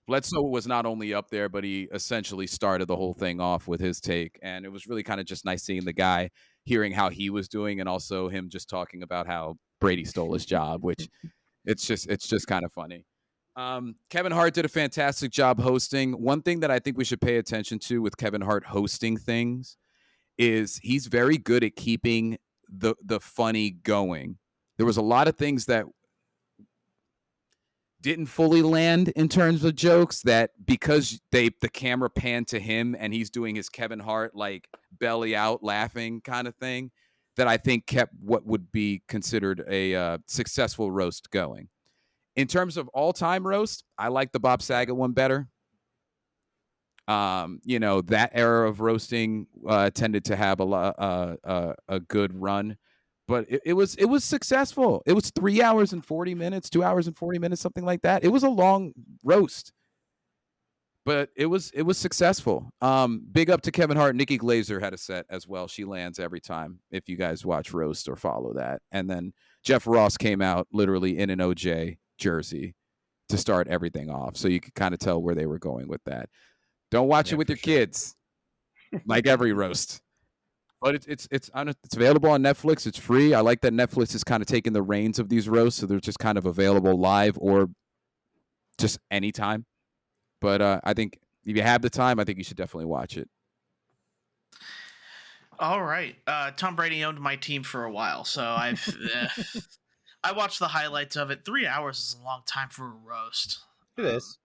C: Bledsoe was not only up there, but he essentially started the whole thing off with his take, and it was really kind of just nice seeing the guy, hearing how he was doing, and also him just talking about how Brady stole his job, which it's just kind of funny. Kevin Hart did a fantastic job hosting. One thing that I think we should pay attention to with Kevin Hart hosting things is he's very good at keeping the funny going. There was a lot of things that didn't fully land in terms of jokes that because the camera panned to him and he's doing his Kevin Hart like belly out laughing kind of thing, that I think kept what would be considered a successful roast going. In terms of all-time roast, I like the Bob Saget one better. That era of roasting tended to have a good run, but it was successful. It was 3 hours and 40 minutes, 2 hours and 40 minutes, something like that. It was a long roast, but it was successful. Big up to Kevin Hart. Nikki Glaser had a set as well. She lands every time if you guys watch roast or follow that. And then Jeff Ross came out literally in an OJ jersey to start everything off, so you could kind of tell where they were going with that. Don't watch it with your kids. like every roast. But it's available on Netflix. It's free. I like that Netflix is kind of taking the reins of these roasts, so they're just kind of available live or just anytime. But I think if you have the time, I think you should definitely watch it.
A: All right. Tom Brady owned my team for a while, so I watched the highlights of it. 3 hours is a long time for a roast.
B: It is.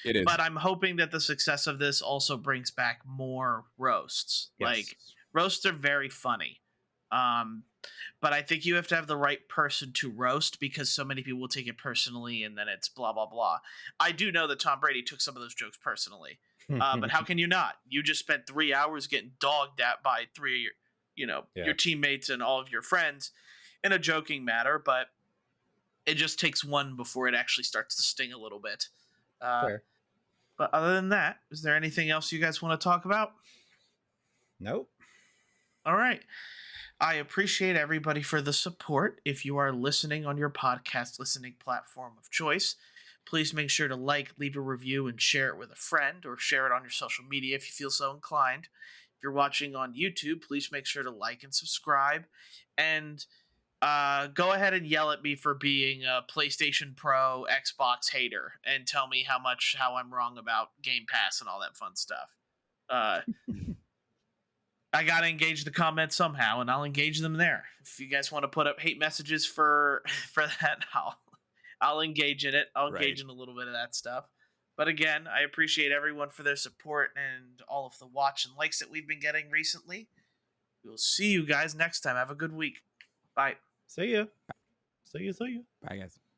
C: It is.
A: But I'm hoping that the success of this also brings back more roasts.
B: Yes.
A: Like, roasts are very funny. But I think you have to have the right person to roast because so many people will take it personally and then it's blah, blah, blah. I do know that Tom Brady took some of those jokes personally. But how can you not? You just spent 3 hours getting dogged at by three of your, your teammates and all of your friends in a joking matter, but it just takes one before it actually starts to sting a little bit.
B: Fair.
A: But other than that, is there anything else you guys want to talk about?
B: Nope.
A: All right. I appreciate everybody for the support. If you are listening on your podcast listening platform of choice, please make sure to leave a review, and share it with a friend, or share it on your social media if you feel so inclined. If you're watching on YouTube, please make sure to like and subscribe. And go ahead and yell at me for being a PlayStation Pro, Xbox hater, and tell me how I'm wrong about Game Pass and all that fun stuff. I gotta engage the comments somehow, and I'll engage them there. If you guys want to put up hate messages for that, I'll engage in it. I'll engage in a little bit of that stuff. But again, I appreciate everyone for their support and all of the watch and likes that we've been getting recently. We'll see you guys next time. Have a good week. Bye.
B: See ya. See ya.
C: Bye, guys.